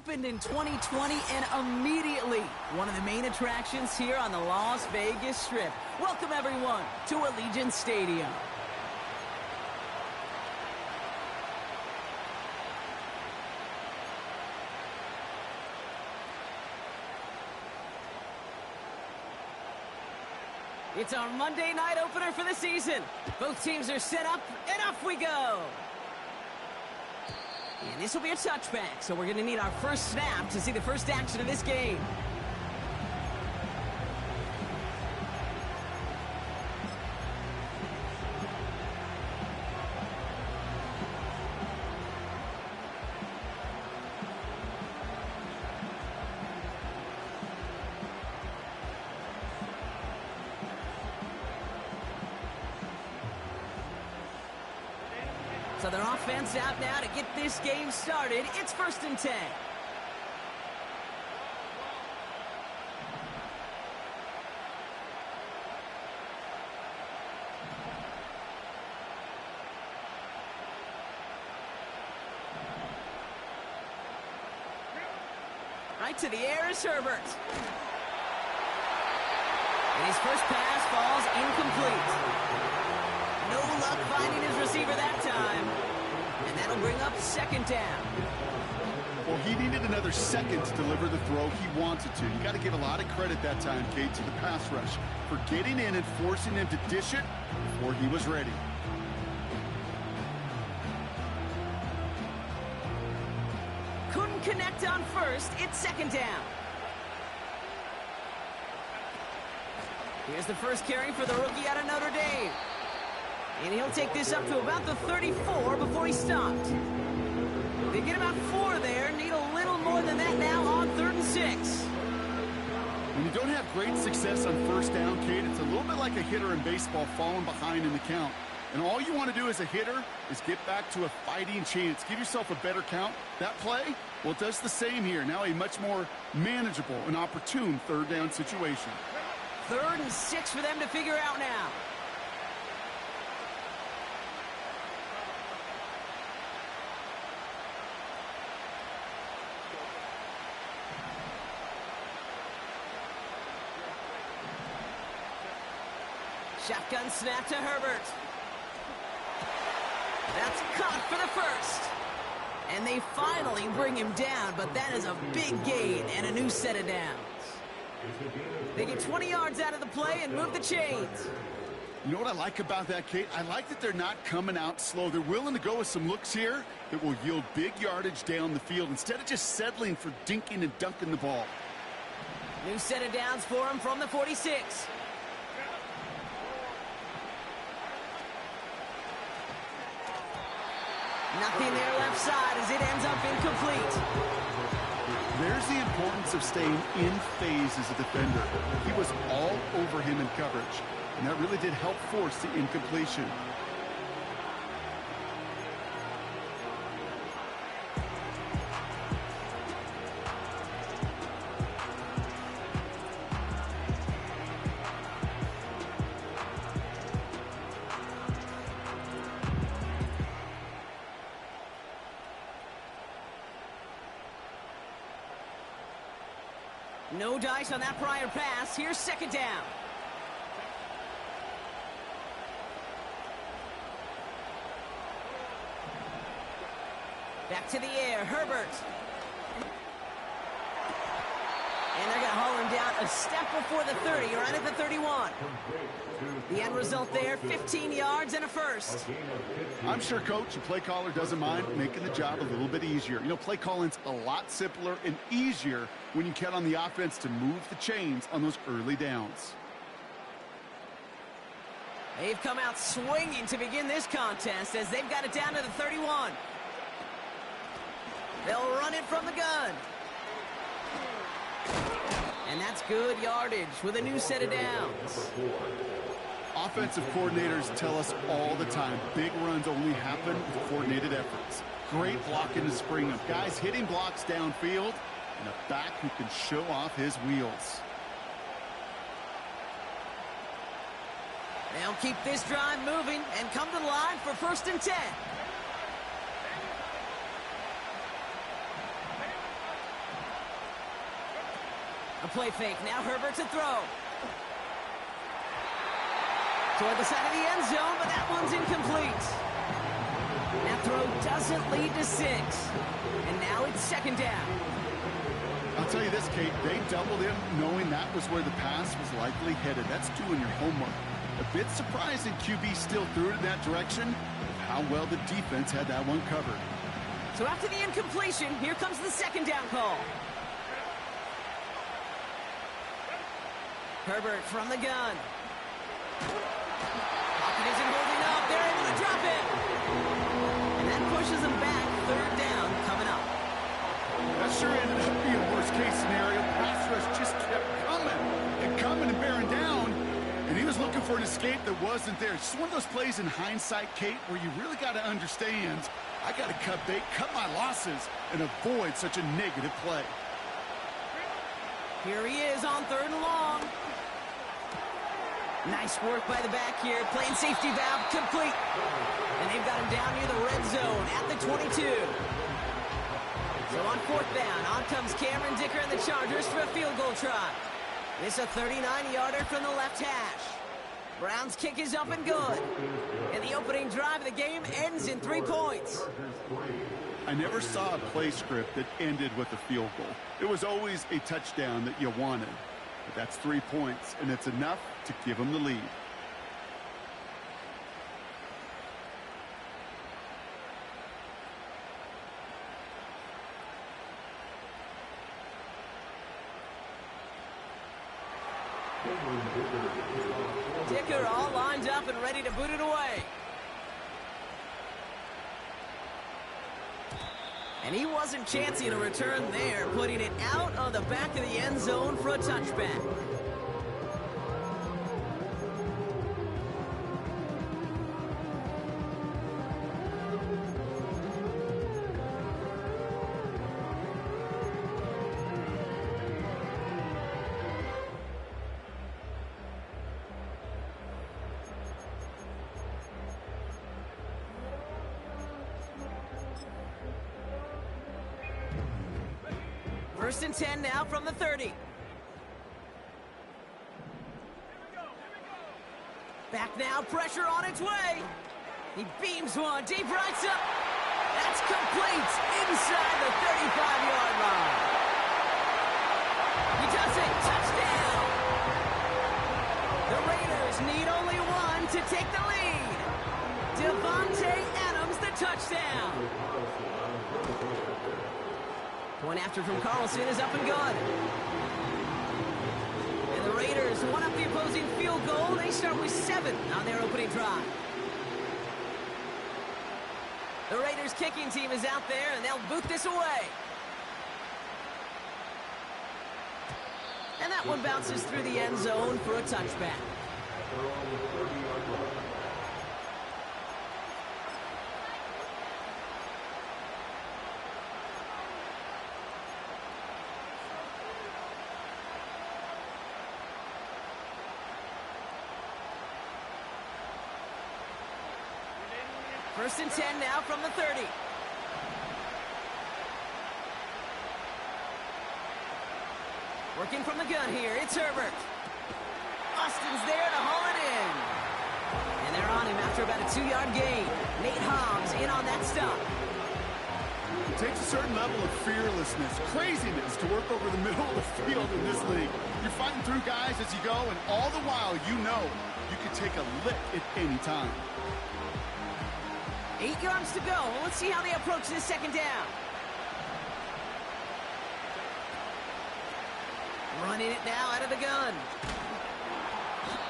opened in 2020 and immediately one of the main attractions here on the Las Vegas Strip. Welcome everyone to Allegiant Stadium. It's our Monday night opener for the season. Both teams are set up, and off we go. And this will be a touchback, so we're going to need our first snap to see the first action of this game. So their offense out now to get this game started. It's 1st and 10. Right to the air is Herbert. And his first pass falls incomplete. No luck finding his receiver that time. And that'll bring up 2nd down. Well, he needed another second to deliver the throw he wanted to. You got to give a lot of credit that time, Kate, to the pass rush for getting in and forcing him to dish it before he was ready. Couldn't connect on first. It's 2nd down. Here's the first carry for the rookie out of Notre Dame. And he'll take this up to about the 34 before he stopped. They get about 4 there, need a little more than that now on 3rd and 6. When you don't have great success on 1st down, Kate, it's a little bit like a hitter in baseball falling behind in the count. And all you want to do as a hitter is get back to a fighting chance. Give yourself a better count. That play, well, it does the same here. Now a much more manageable and opportune 3rd down situation. 3rd and 6 for them to figure out now. Shotgun snap to Herbert. That's caught for the first. And they finally bring him down, but that is a big gain and a new set of downs. They get 20 yards out of the play and move the chains. You know what I like about that, Kate? I like that they're not coming out slow. They're willing to go with some looks here that will yield big yardage down the field instead of just settling for dinking and dunking the ball. New set of downs for him from the 46. Nothing there left side as it ends up incomplete. There's the importance of staying in phase as a defender. He was all over him in coverage, and that really did help force the incompletion. No dice on that prior pass. Here's 2nd down. Back to the air, Herbert. And they're going to haul him down a step before the 30, right at the 31. The end result there, 15 yards and a first. I'm sure, Coach, the play caller doesn't mind making the job a little bit easier. You know, play calling's a lot simpler and easier when you count on the offense to move the chains on those early downs. They've come out swinging to begin this contest as they've got it down to the 31. They'll run it from the gun. And that's good yardage with a new set of downs. Offensive coordinators tell us all the time, big runs only happen with coordinated efforts. Great blocking to spring them. Guys hitting blocks downfield, and a back who can show off his wheels. They'll keep this drive moving and come to the line for 1st and 10. A play fake. Now Herbert to throw. Toward the side of the end zone, but that one's incomplete. That throw doesn't lead to 6. And now it's second down. I'll tell you this, Kate, they doubled him knowing that was where the pass was likely headed. That's doing your homework. A bit surprising QB still threw it in that direction. How well the defense had that one covered. So after the incompletion, here comes the second down call. Herbert from the gun. Pocket isn't holding up. They're able to drop it. And that pushes them back. Third down coming up. That sure ended up being a worst-case scenario. Pass rush just kept coming and bearing down. And he was looking for an escape that wasn't there. It's just one of those plays in hindsight, Kate, where you really got to understand, I got to cut bait, cut my losses, and avoid such a negative play. Here he is on third and long. Nice work by the back here. Playing safety valve complete. And they've got him down near the red zone at the 22. So on fourth down, on comes Cameron Dicker and the Chargers for a field goal try. This a 39-yarder from the left hash. Brown's kick is up and good. And the opening drive of the game ends in 3 points. I never saw a play script that ended with a field goal. It was always a touchdown that you wanted. But that's 3 points, and it's enough to give them the lead. Dicker all lined up and ready to boot it away. And he wasn't chancing a return there, putting it out of the back of the end zone for a touchback. First and 10 now from the 30. Back now, pressure on its way. He beams one, deep right up. That's complete inside the 35-yard line. He does it, touchdown. The Raiders need only one to take the lead. Devontae Adams, the touchdown. Point after from Carlson is up and good. And the Raiders one up the opposing field goal. They start with 7 on their opening drive. The Raiders kicking team is out there, and they'll boot this away. And that one bounces through the end zone for a touchback. First and 10 now from the 30. Working from the gun here, it's Herbert. Austin's there to haul it in. And they're on him after about a 2-yard gain. Nate Hobbs in on that stop. It takes a certain level of fearlessness, craziness to work over the middle of the field in this league. You're fighting through guys as you go, and all the while you know you can take a lick at any time. 8 yards to go. Let's see how they approach this second down. Running it now out of the gun.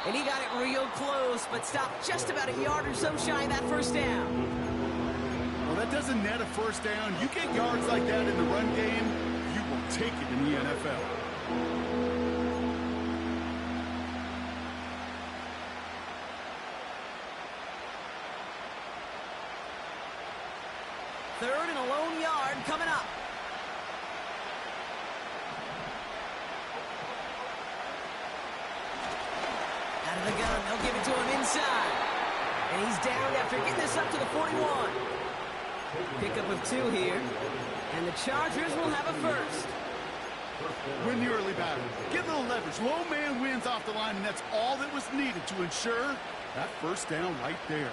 And he got it real close, but stopped just about a yard or so shy of that first down. Well, that doesn't net a first down. You get yards like that in the run game, you will take it in the NFL. Third and a lone yard coming up. Out of the gun, they'll give it to him inside. And he's down after getting this up to the 41. Pickup of 2 here. And the Chargers will have a first. Win the early battle. Get a little leverage. Low man wins off the line, and that's all that was needed to ensure that first down right there.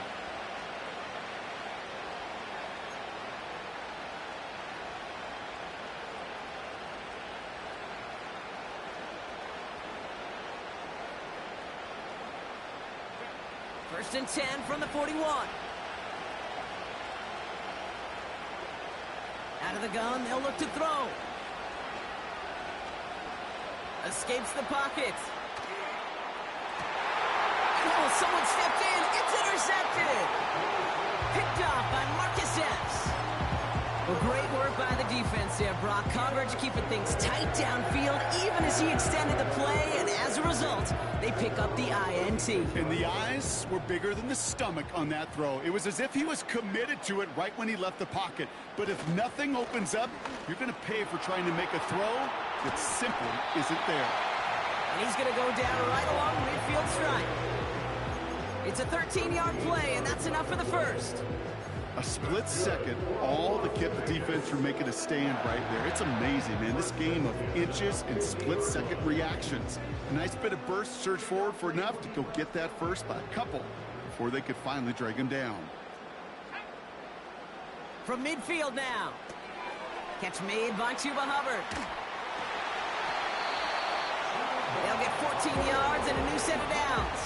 First and 10 from the 41. Out of the gun, they'll look to throw. Escapes the pocket. Oh, someone stepped in. It's intercepted. Picked off by Marcus Epps. Well, great work by the defense there, Brock. Coverage keeping things tight downfield, even as he extended the play, and as a result, they pick up the INT. And the eyes were bigger than the stomach on that throw. It was as if he was committed to it right when he left the pocket. But if nothing opens up, you're going to pay for trying to make a throw that simply isn't there. And he's going to go down right along midfield stripe. It's a 13-yard play, and that's enough for the first. A split second, all that kept the defense from making a stand right there. It's amazing, man. This game of inches and split-second reactions. A nice bit of burst, surge forward for enough to go get that first by a couple before they could finally drag him down. From midfield now. Catch made by Chuba Hubbard. They'll get 14 yards and a new set of downs.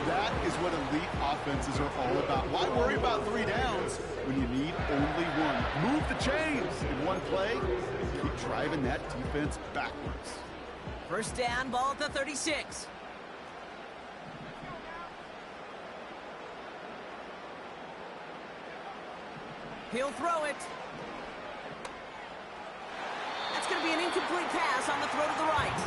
That is what elite offenses are all about. Why worry about 3 downs when you need only one? Move the chains in one play and keep driving that defense backwards. First down, ball at the 36. He'll throw it. That's going to be an incomplete pass on the throw to the right.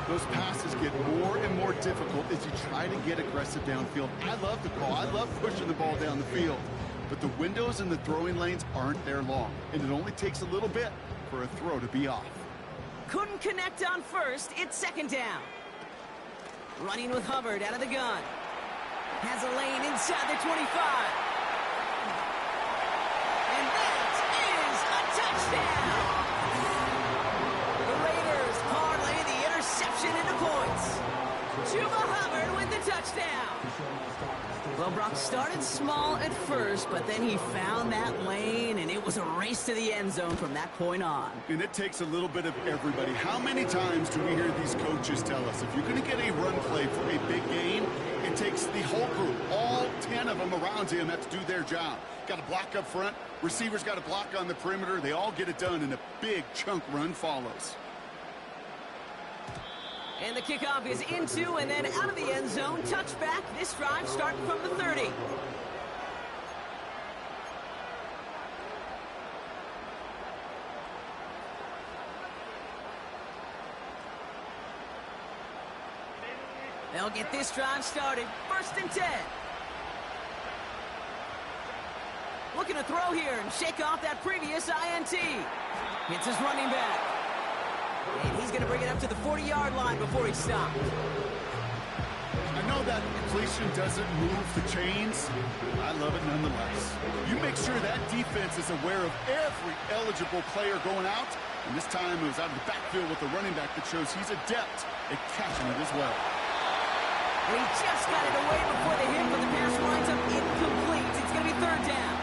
Those passes get more and more difficult as you try to get aggressive downfield. I love the call. I love pushing the ball down the field. But the windows in the throwing lanes aren't there long, and it only takes a little bit for a throw to be off. Couldn't connect on first. It's second down. Running with Hubbard out of the gun. Has a lane inside the 25. And that is a touchdown. The Raiders parlay the interception into points. Chuba Hubbard with the touchdown. Well, Brock started small at first, but then he found that lane, and it was a race to the end zone from that point on. And it takes a little bit of everybody. How many times do we hear these coaches tell us, if you're going to get a run play for a big gain, it takes the whole group, all 10 of them around him have to do their job. Got to block up front, receivers got to block on the perimeter. They all get it done, and a big chunk run follows. And the kickoff is into and then out of the end zone. Touchback. This drive starting from the 30. They'll get this drive started. First and 10. Looking to throw here and shake off that previous INT. Hits his running back. And he's going to bring it up to the 40-yard line before he stopped. I know that completion doesn't move the chains. I love it nonetheless. You make sure that defense is aware of every eligible player going out. And this time it was out of the backfield with the running back that shows he's adept at catching it as well. And he just got it away before the hit, but the pass winds up incomplete. It's going to be third down.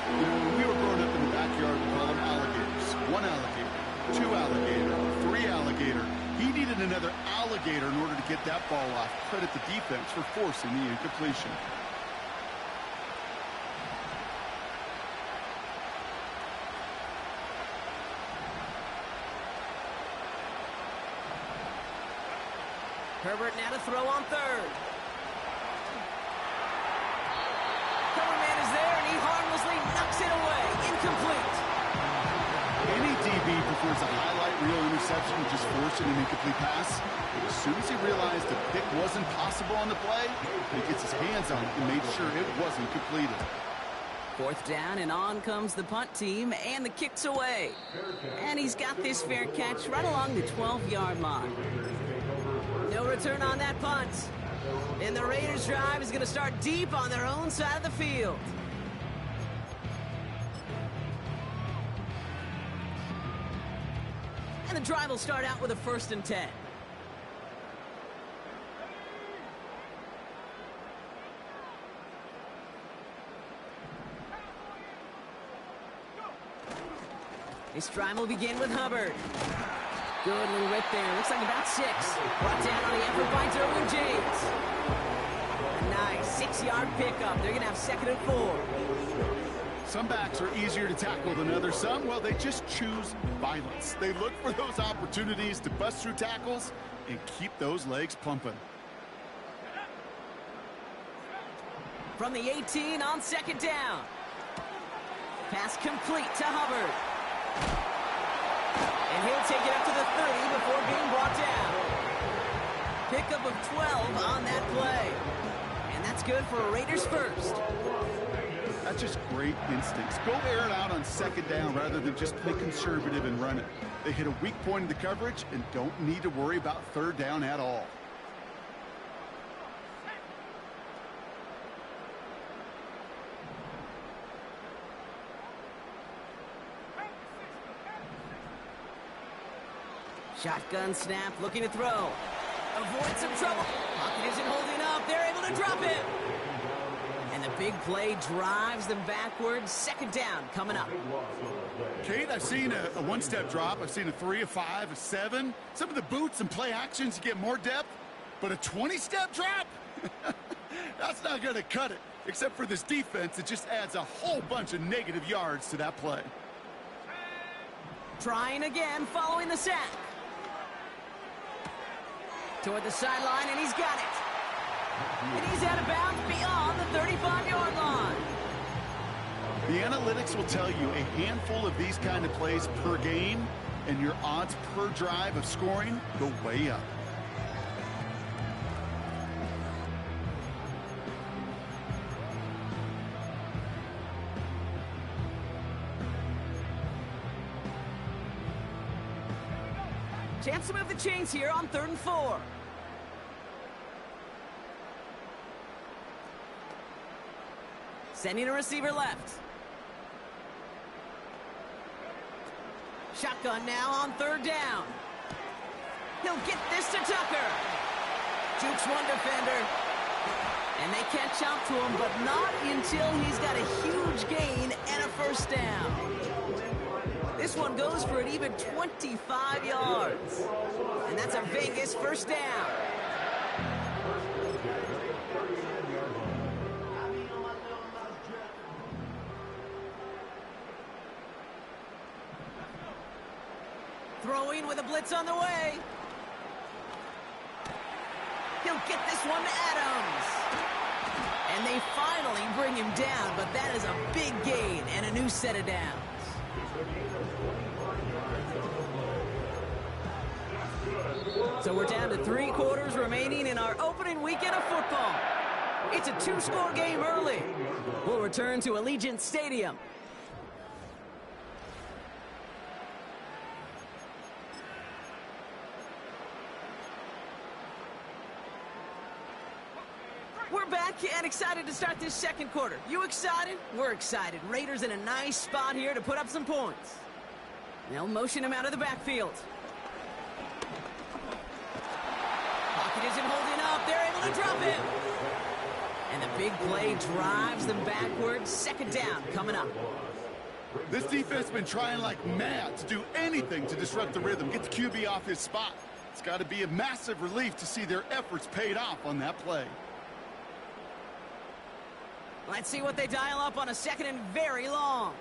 You know, when we were growing up in the backyard, we call them alligators. 1 alligator, 2 alligator, 3 alligator. He needed another alligator in order to get that ball off. Credit the defense for forcing the incompletion. Herbert now to throw on third. Cover man is there, and he harmlessly knocks it away. Incomplete. Any DB prefers a highlight reel interception to just forcing an incomplete pass. But as soon as he realized the pick wasn't possible on the play, he gets his hands on it and made sure it wasn't completed. Fourth down, and on comes the punt team, and the kick's away. And he's got this fair catch right along the 12-yard line. No return on that punt. And the Raiders' drive is going to start deep on their own side of the field. And the drive will start out with a 1st and 10. This drive will begin with Hubbard. Good little rip there. Looks like about 6. Brought down on the effort by Derwin James. A nice 6-yard pickup. They're going to have 2nd and 4. Some backs are easier to tackle than others. Some, well, they just choose violence. They look for those opportunities to bust through tackles and keep those legs pumping. From the 18 on 2nd down. Pass complete to Hubbard. And he'll take it up to the 30 before being brought down. Pickup of 12 on that play. And that's good for a Raiders 1st. That's just great instincts. Go air it out on 2nd down rather than just play conservative and run it. They hit a weak point in the coverage and don't need to worry about 3rd down at all. Shotgun snap, looking to throw. Avoid some trouble. Pocket isn't holding up. They're able to drop it. And the big play drives them backwards. 2nd down coming up. Kate, I've seen a 1-step drop. I've seen a 3, a 5, a 7. Some of the boots and play actions, you get more depth. But a 20-step drop? That's not going to cut it. Except for this defense, it just adds a whole bunch of negative yards to that play. Trying again following the sack. Toward the sideline, and he's got it. And he's out of bounds beyond the 35-yard line. The analytics will tell you a handful of these kind of plays per game, and your odds per drive of scoring go way up. Chance to move the chains here on 3rd and 4. Sending a receiver left. Shotgun now on 3rd down. He'll get this to Tucker. Jukes one defender. And they catch up to him, but not until he's got a huge gain and a 1st down. This one goes for an even 25 yards. And that's a Vegas 1st down. Throwing with a blitz on the way. He'll get this one to Adams. And they finally bring him down, but that is a big gain and a new set of downs. So we're down to 3 quarters remaining in our opening weekend of football. It's a 2-score game early. We'll return to Allegiant Stadium. We're back and excited to start this 2nd quarter. You excited? We're excited. Raiders in a nice spot here to put up some points. They'll motion him out of the backfield. Pocket isn't holding up. They're able to drop it. And the big play drives them backwards. 2nd down coming up. This defense has been trying like mad to do anything to disrupt the rhythm, get the QB off his spot. It's got to be a massive relief to see their efforts paid off on that play. Let's see what they dial up on a 2nd and very long.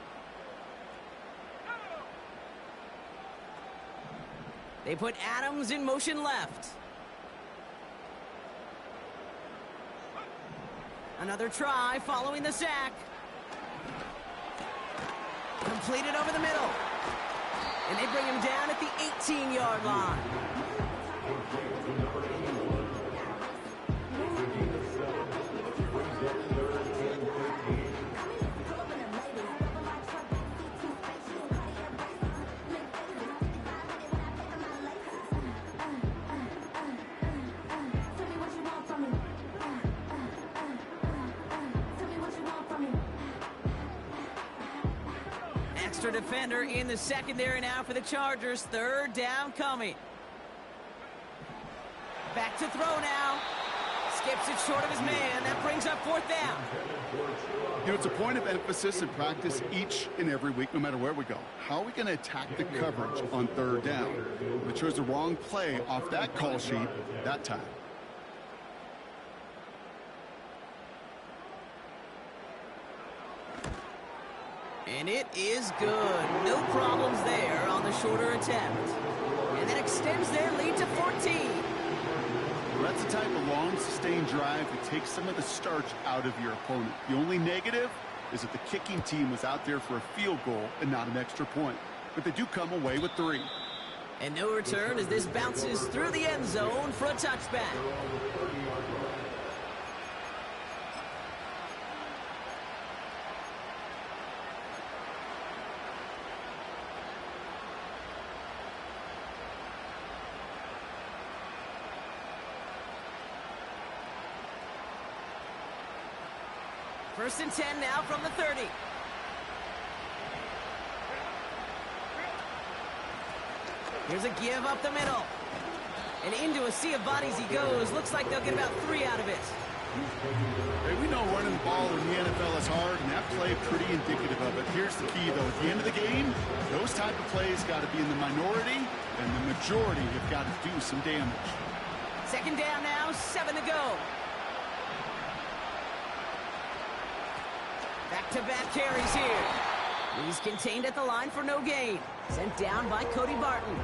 They put Adams in motion left. Another try following the sack. Completed over the middle. And they bring him down at the 18-yard line. extra defender in the secondary now for the Chargers. Third down coming. Back to throw now. Skips it short of his man. That brings up fourth down. You know, it's a point of emphasis in practice each and every week, no matter where we go. How are we going to attack the coverage on third down? We chose the wrong play off that call sheet that time. And it is good. No problems there on the shorter attempt. And that extends their lead to 14. Well, that's the type of long, sustained drive that takes some of the starch out of your opponent. The only negative is that the kicking team was out there for a field goal and not an extra point. But they do come away with 3. And no return as this bounces through the end zone for a touchback. First and 10 now from the 30. Here's a give up the middle. And into a sea of bodies he goes. Looks like they'll get about 3 out of it. Hey, we know running the ball in the NFL is hard, and that play pretty indicative of it. Here's the key, though. At the end of the game, those type of plays got to be in the minority, and the majority have got to do some damage. Second down now, 7 to go. Back-to-back carries here. He's contained at the line for no gain. Sent down by Cody Barton.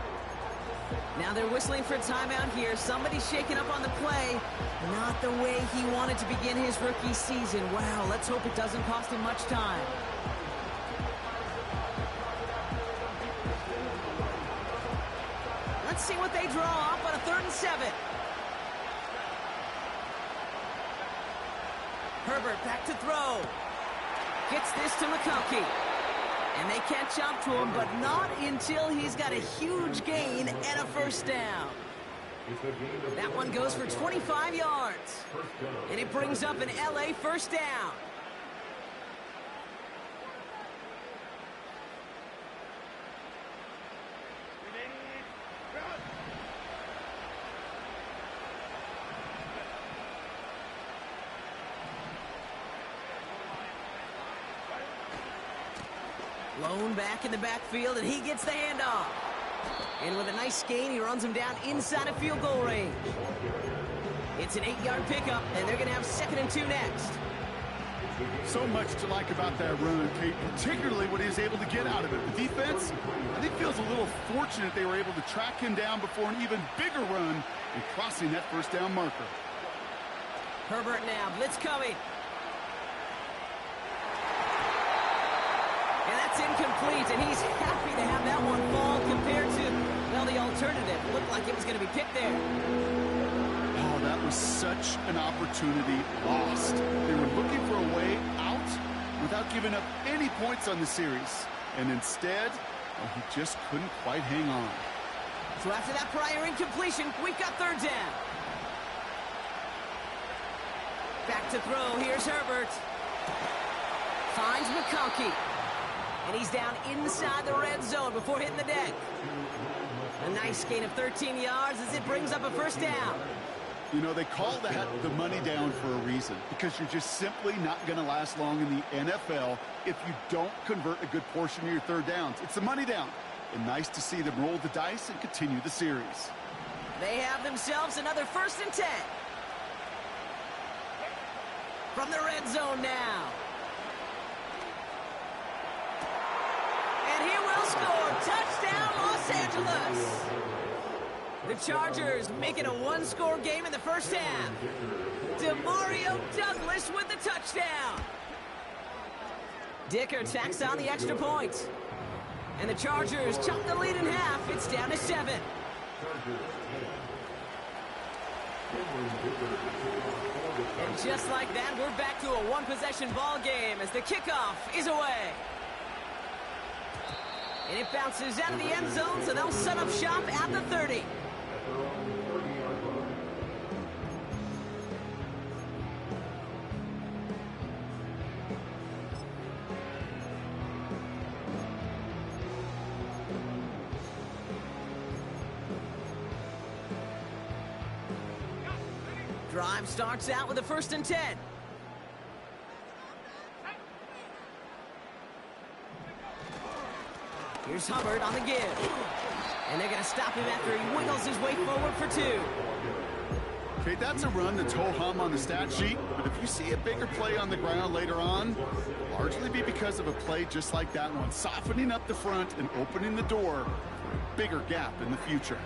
Now they're whistling for a timeout here. Somebody's shaking up on the play. Not the way he wanted to begin his rookie season. Wow, let's hope it doesn't cost him much time. Let's see what they draw up on a 3rd and 7. Herbert back to throw. Gets this to McConkey. And they catch up to him, but not until he's got a huge gain and a first down. That one goes for 25 yards. And it brings up an LA first down. Lone back in the backfield, and he gets the handoff. And with a nice gain, he runs him down inside of field goal range. It's an 8-yard pickup, and they're going to have 2nd and 2 next. So much to like about that run, Kate, particularly what he was able to get out of it. The defense, I think, feels a little fortunate they were able to track him down before an even bigger run and crossing that first down marker. Herbert now, blitz coming. And that's incomplete, and he's happy to have that one fall compared to, well, the alternative. Looked like it was going to be picked there. Oh, that was such an opportunity lost. They were looking for a way out without giving up any points on the series. And instead, well, he just couldn't quite hang on. So after that prior incompletion, we've got 3rd down. Back to throw. Here's Herbert. Finds McConkey. And he's down inside the red zone before hitting the deck. A nice gain of 13 yards as it brings up a first down. You know, they call that the money down for a reason, because you're just simply not going to last long in the NFL if you don't convert a good portion of your 3rd downs. It's the money down. And nice to see them roll the dice and continue the series. They have themselves another 1st and 10. From the red zone now. And he will score. Touchdown, Los Angeles. The Chargers making a 1-score game in the first half. Demario Douglas with the touchdown. Dicker tacks on the extra point. And the Chargers chop the lead in half. It's down to 7. And just like that, we're back to a 1-possession ball game as the kickoff is away. And it bounces out of the end zone, so they'll set up shop at the 30. Drive starts out with a 1st and 10. Here's Hubbard on the give. And they're going to stop him after he wiggles his way forward for 2. Okay, that's a run that's ho-hum on the stat sheet, but if you see a bigger play on the ground later on, largely be because of a play just like that one, softening up the front and opening the door for a bigger gap in the future.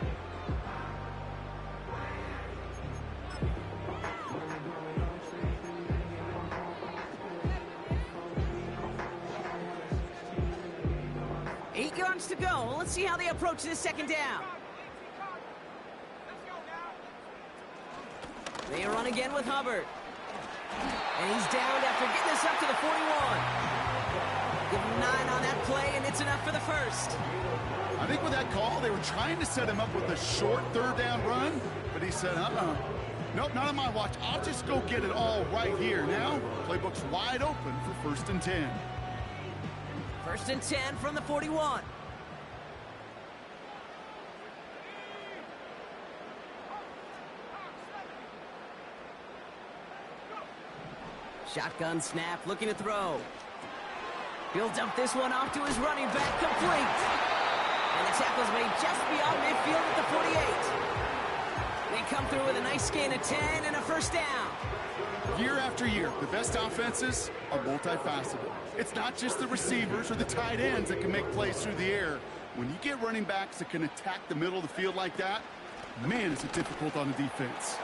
To go. Let's see how they approach this 2nd down. They run again with Hubbard. And he's downed after getting this up to the 41. Give him 9 on that play, and it's enough for the 1st. I think with that call, they were trying to set him up with a short 3rd down run, but he said, nope, not on my watch. I'll just go get it all right here. Now, playbook's wide open for 1st and 10. 1st and 10 from the 41. Shotgun snap, looking to throw. He'll dump this one off to his running back, complete. And the tackle's made just beyond midfield at the 48. They come through with a nice gain of 10 and a 1st down. Year after year, the best offenses are multifaceted. It's not just the receivers or the tight ends that can make plays through the air. When you get running backs that can attack the middle of the field like that, man, is it difficult on the defense.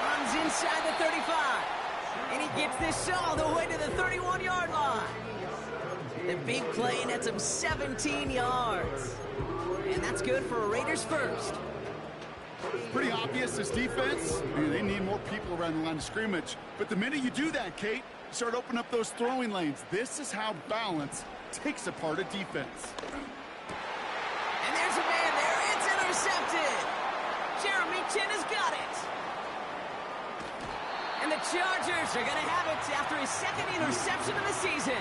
Runs inside the 35. And he gets this all the way to the 31-yard line. The big play nets him 17 yards. And that's good for a Raiders 1st. Pretty obvious this defense. They need more people around the line of scrimmage. But the minute you do that, Kate, you start opening up those throwing lanes. This is how balance takes apart a defense. And there's a man there. It's intercepted. Jeremy Chinn has got it. And the Chargers are going to have it after his 2nd interception of the season.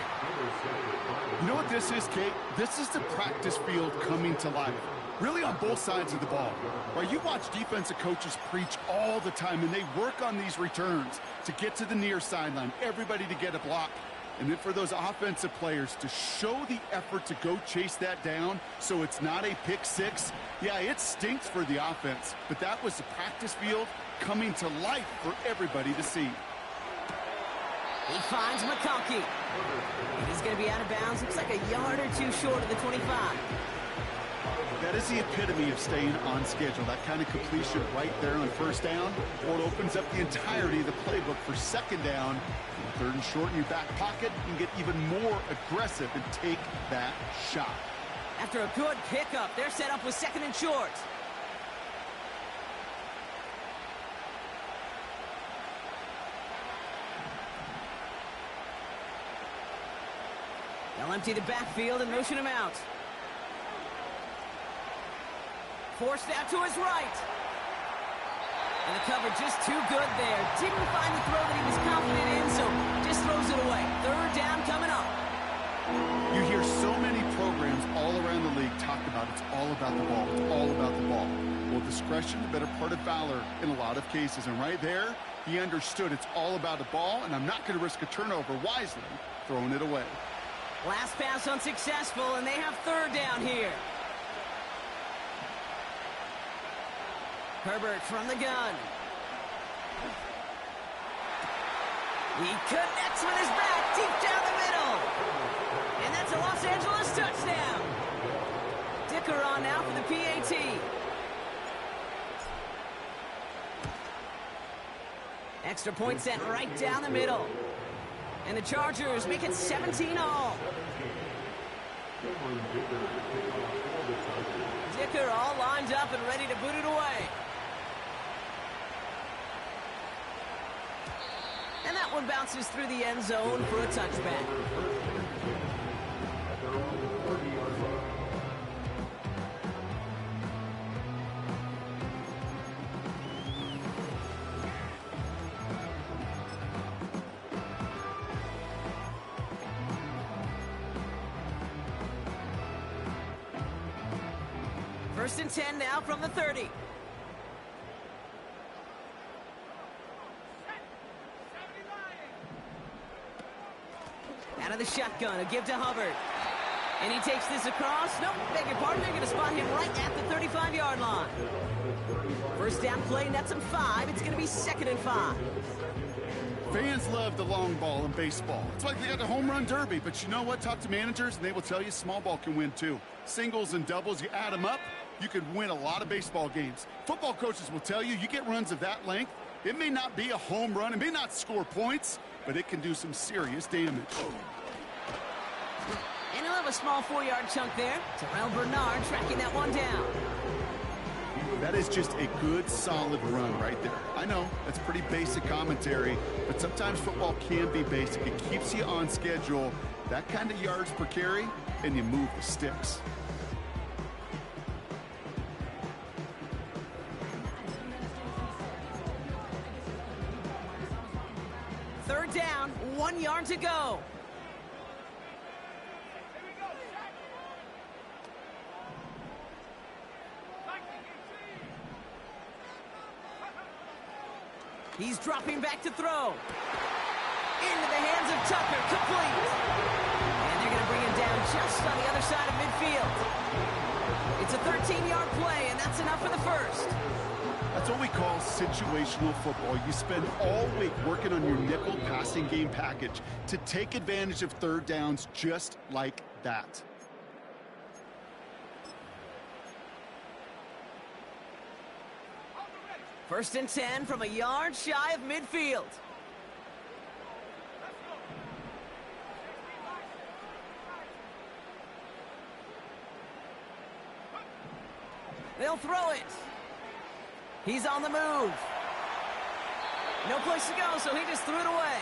You know what this is, Kate? This is the practice field coming to life. Really on both sides of the ball. Right, you watch defensive coaches preach all the time, and they work on these returns to get to the near sideline, everybody to get a block. And then for those offensive players to show the effort to go chase that down so it's not a pick 6. Yeah, it stinks for the offense, but that was the practice field coming to life for everybody to see. He finds McConkey. And he's going to be out of bounds. Looks like a yard or 2 short of the 25. That is the epitome of staying on schedule. That kind of completion right there on 1st down. Or it opens up the entirety of the playbook for 2nd down. 3rd and short in your back pocket, you can get even more aggressive and take that shot. After a good pickup, they're set up with 2nd and short. They'll empty the backfield and motion him out. Forced out to his right. And the cover just too good there. Didn't find the throw that he was confident in, so just throws it away. 3rd down coming up. You hear so many programs all around the league talk about it's all about the ball. It's all about the ball. Well, discretion, the better part of valor in a lot of cases. And right there, he understood it's all about the ball, and I'm not going to risk a turnover wisely, throwing it away. Last pass unsuccessful, and they have 3rd down here. Herbert from the gun. He connects with his back deep down the middle. And that's a Los Angeles touchdown. Dicker on now for the PAT. Extra point set right down the middle. And the Chargers make it 17-all. Dicker all lined up and ready to boot it away. And that one bounces through the end zone for a touchback. First and 10 now from the 30. the shotgun. A give to Hubbard. And he takes this across. Nope, beg your pardon. They're going to spot him right at the 35-yard line. First down play, nets him 5. It's going to be 2nd and 5. Fans love the long ball in baseball. It's like they got the home run derby. But you know what? Talk to managers, and they will tell you small ball can win too. Singles and doubles, you add them up, you could win a lot of baseball games. Football coaches will tell you, you get runs of that length, it may not be a home run, it may not score points, but it can do some serious damage. And he'll have a small 4-yard chunk there. Terrell Bernard tracking that one down. That is just a good, solid run right there. I know, that's pretty basic commentary, but sometimes football can be basic. It keeps you on schedule. That kind of yards per carry, and you move the sticks. Third down, 1 yard to go. He's dropping back to throw. Into the hands of Tucker, complete. And they're going to bring him down just on the other side of midfield. It's a 13-yard play, and that's enough for the first. That's what we call situational football. You spend all week working on your nickel passing game package to take advantage of third downs just like that. First and 10 from a yard shy of midfield. They'll throw it. He's on the move. No place to go, so he just threw it away.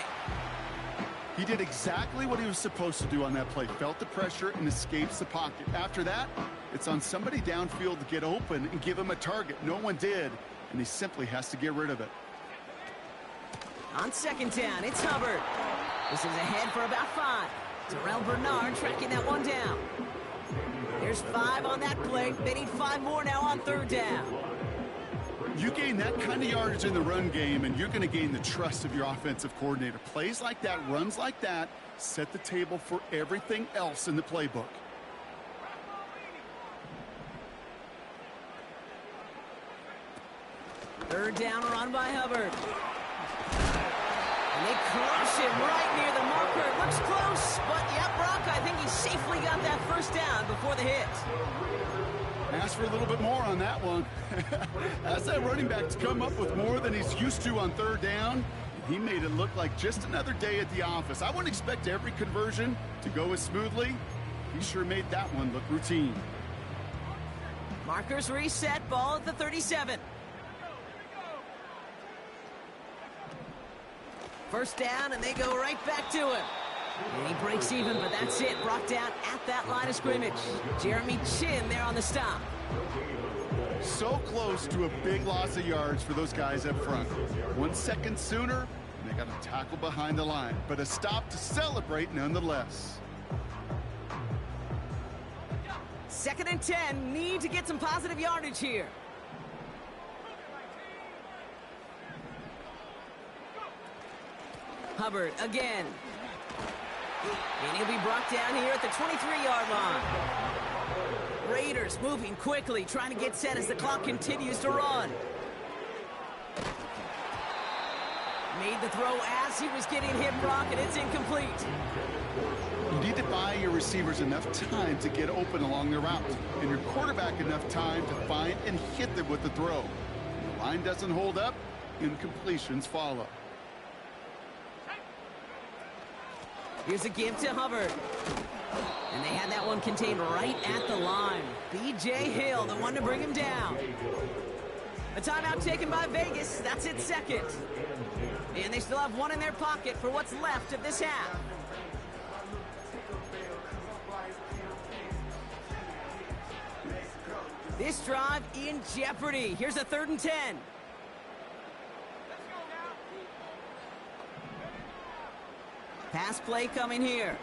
He did exactly what he was supposed to do on that play. Felt the pressure and escapes the pocket. After that, it's on somebody downfield to get open and give him a target. No one did, and he simply has to get rid of it. On second down, it's Hubbard. This is ahead for about 5. Terrell Bernard tracking that one down. There's 5 on that play. They need 5 more now on third down. You gain that kind of yardage in the run game, and you're going to gain the trust of your offensive coordinator. Plays like that, runs like that, set the table for everything else in the playbook. Third down run by Hubbard. And they crush him right near the marker. It looks close, but yeah, Brock, I think he safely got that first down before the hit. Ask for a little bit more on that one. Ask that running back to come up with more than he's used to on third down. He made it look like just another day at the office. I wouldn't expect every conversion to go as smoothly. He sure made that one look routine. Markers reset, ball at the 37. First down, and they go right back to him. And he breaks even, but that's it. Brought down at that line of scrimmage. Jeremy Chin there on the stop. So close to a big loss of yards for those guys up front. 1 second sooner, and they got a tackle behind the line. But a stop to celebrate nonetheless. 2nd and 10. Need to get some positive yardage here. Hubbard again. And he'll be brought down here at the 23-yard line. Raiders moving quickly, trying to get set as the clock continues to run. Made the throw as he was getting hit, Brock, and it's incomplete. You need to buy your receivers enough time to get open along their route, and your quarterback enough time to find and hit them with the throw. When the line doesn't hold up, incompletions follow. Here's a give to Hubbard. And they had that one contained right at the line. B.J. Hill, the one to bring him down. A timeout taken by Vegas. That's its second. And they still have one in their pocket for what's left of this half. This drive in jeopardy. Here's a 3rd and 10. Pass play coming here.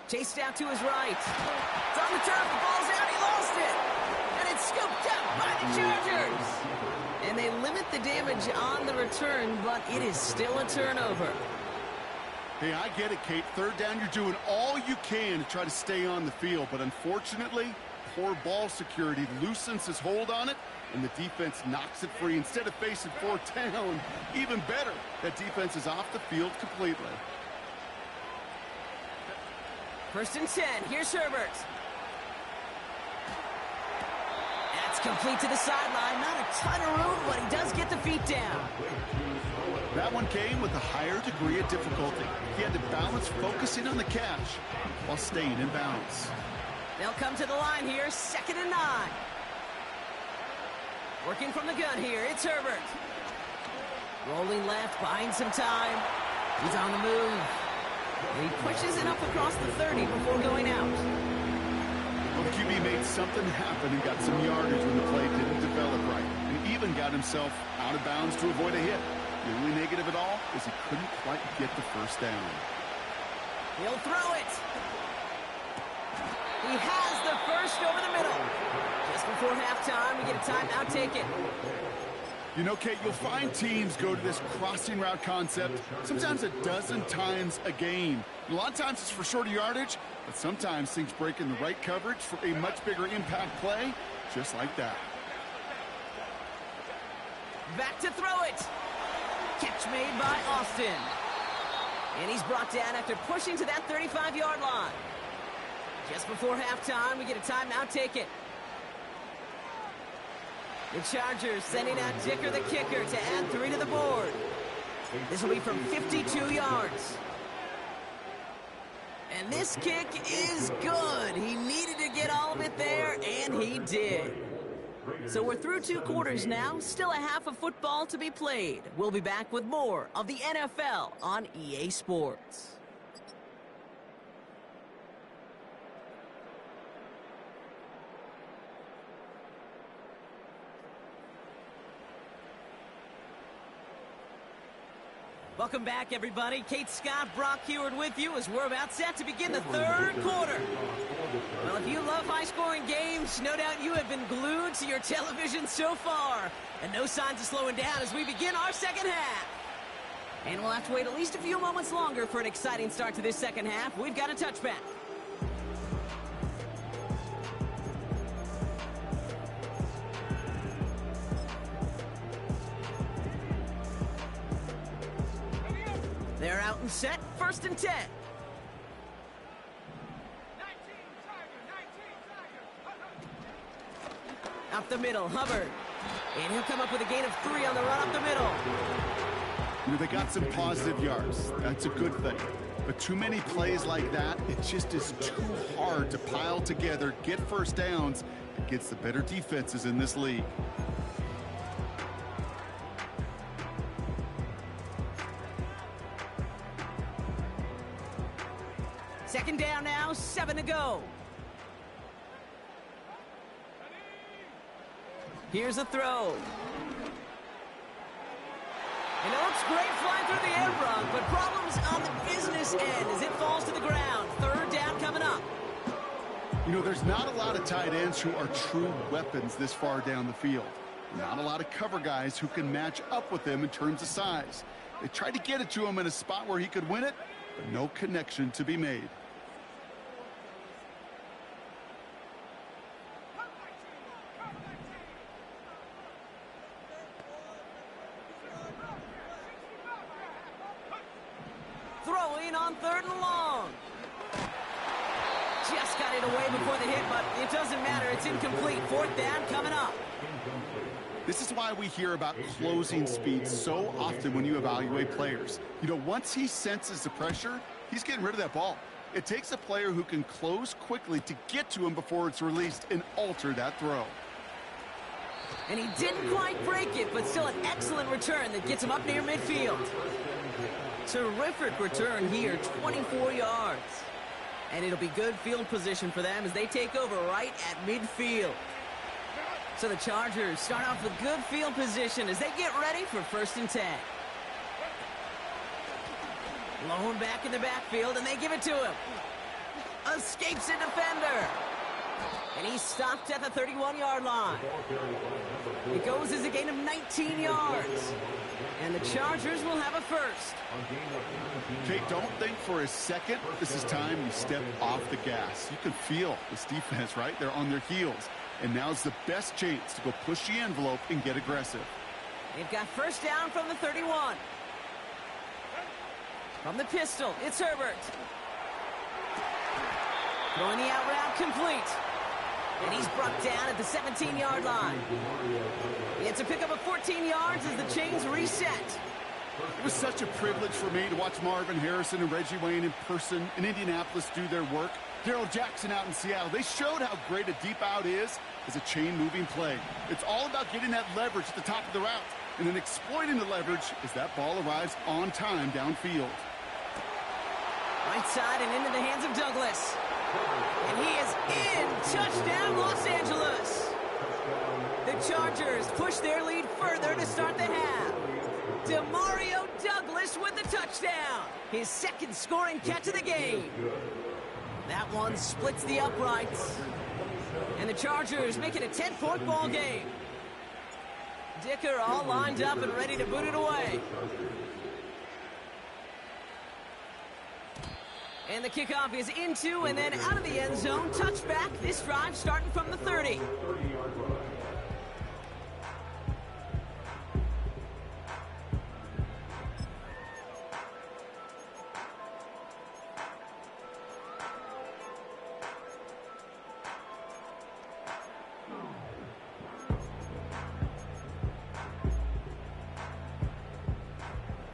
Chased out to his right. It's on the turf. The ball's out. He lost it. And it's scooped up by the Chargers. And they limit the damage on the return, but it is still a turnover. Hey, I get it, Kate. Third down, you're doing all you can to try to stay on the field. But unfortunately, poor ball security loosens his hold on it, and the defense knocks it free. Instead of facing fourth down, even better, that defense is off the field completely. 1st and 10. Here's Herbert. That's complete to the sideline. Not a ton of room, but he does get the feet down. That one came with a higher degree of difficulty. He had to balance focusing on the catch while staying in bounds. They'll come to the line here, 2nd and 9. Working from the gun here, it's Herbert. Rolling left, buying some time. He's on the move. And he pushes it up across the 30 before going out. Well, the QB made something happen and got some yardage when the play didn't develop right. And even got himself out of bounds to avoid a hit. The only negative at all is he couldn't quite get the first down. He'll throw it. He has the first over the middle. Just before halftime, we get a timeout taken. You know, Kate, you'll find teams go to this crossing route concept sometimes a dozen times a game. A lot of times it's for shorter yardage, but sometimes things break in the right coverage for a much bigger impact play, just like that. Back to throw it. Catch made by Austin. And he's brought down after pushing to that 35-yard line. Just before halftime, we get a timeout taken. The Chargers sending out Dicker the kicker to add 3 to the board. This will be from 52 yards. And this kick is good. He needed to get all of it there, and he did. So we're through 2 quarters now, still a half of football to be played. We'll be back with more of the NFL on EA Sports. Welcome back, everybody. Kate Scott, Brock Huard with you as we're about set to begin the 3rd quarter. Well, if you love high-scoring games, no doubt you have been glued to your television so far. And no signs of slowing down as we begin our 2nd half. And we'll have to wait at least a few moments longer for an exciting start to this 2nd half. We've got a touchback. They're out and set, 1st and 10. Up the middle, Hubbard. And he'll come up with a gain of 3 on the run up the middle. You know, they got some positive yards. That's a good thing. But too many plays like that, it just is too hard to pile together, get first downs against the better defenses in this league. Second down now, 7 to go. Here's a throw. And it looks great flying through the air, Brock, but problems on the business end as it falls to the ground. 3rd down coming up. You know, there's not a lot of tight ends who are true weapons this far down the field. Not a lot of cover guys who can match up with them in terms of size. They tried to get it to him in a spot where he could win it, but no connection to be made. Throwing on 3rd and long. Just got it away before the hit, but it doesn't matter. It's incomplete. 4th down coming up. This is why we hear about closing speed so often when you evaluate players. You know, once he senses the pressure, he's getting rid of that ball. It takes a player who can close quickly to get to him before it's released and alter that throw. And he didn't quite break it, but still an excellent return that gets him up near midfield. Terrific return here, 24 yards. And it'll be good field position for them as they take over right at midfield. So the Chargers start off with good field position as they get ready for 1st and 10. Blown back in the backfield, and they give it to him. Escapes a defender. And he's stopped at the 31-yard line. It goes as a gain of 19 yards. And the Chargers will have a first. Okay, don't think for a second this is time you step off the gas. You can feel this defense, right? They're on their heels. And now's the best chance to go push the envelope and get aggressive. They've got first down from the 31. From the pistol, it's Herbert. Throwing the out route complete. And he's brought down at the 17-yard line. It's a pickup of 14 yards as the chains reset. It was such a privilege for me to watch Marvin Harrison and Reggie Wayne in person in Indianapolis do their work. Darrell Jackson out in Seattle. They showed how great a deep out is as a chain-moving play. It's all about getting that leverage at the top of the route and then exploiting the leverage as that ball arrives on time downfield. Right side and into the hands of Douglas. And he is in. Touchdown, Los Angeles. The Chargers push their lead further to start the half. Demario Douglas with the touchdown. His second scoring catch of the game. That one splits the uprights. And the Chargers make it a 10-point ball game. Dicker all lined up and ready to boot it away. And the kickoff is into and then out of the end zone. Touchback. This drive starting from the 30.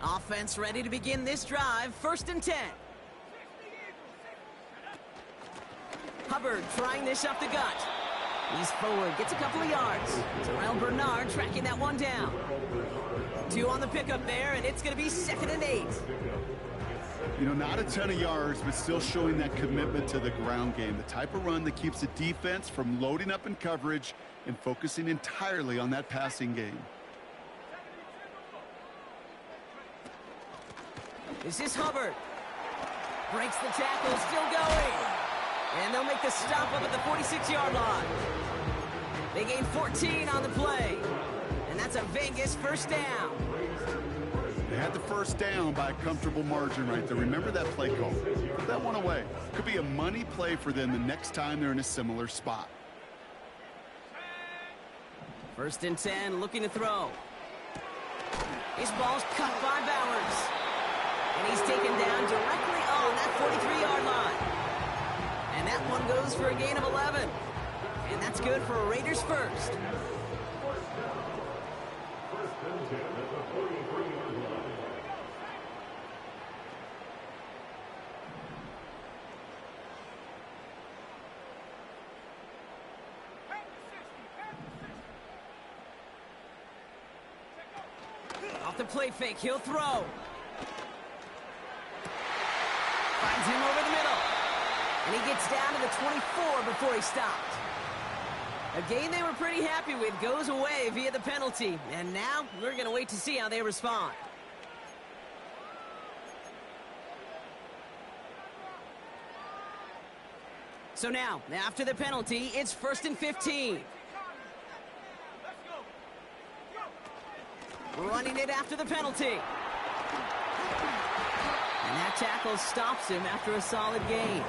Offense ready to begin this drive. First and 10. Hubbard trying this up the gut. He's forward, gets a couple of yards. Terrell Bernard tracking that one down. 2 on the pickup there, and it's going to be 2nd and 8. You know, not a ton of yards, but still showing that commitment to the ground game. The type of run that keeps the defense from loading up in coverage and focusing entirely on that passing game. This is Hubbard. Breaks the tackle, still going. And they'll make the stop up at the 46-yard line. They gain 14 on the play. And that's a Vegas first down. They had the first down by a comfortable margin right there. Remember that play call. Put that one away. Could be a money play for them the next time they're in a similar spot. First and 10, looking to throw. His ball's cut by Bowers. And he's taken down directly on that 43-yard line. And that one goes for a gain of 11. And that's good for a Raiders first. Off the play fake, he'll throw. Finds him over the middle. And he gets down to the 24 before he stopped. A game they were pretty happy with goes away via the penalty. And now we're going to wait to see how they respond. So now, after the penalty, it's 1st and 15. Running it after the penalty. And that tackle stops him after a solid gain.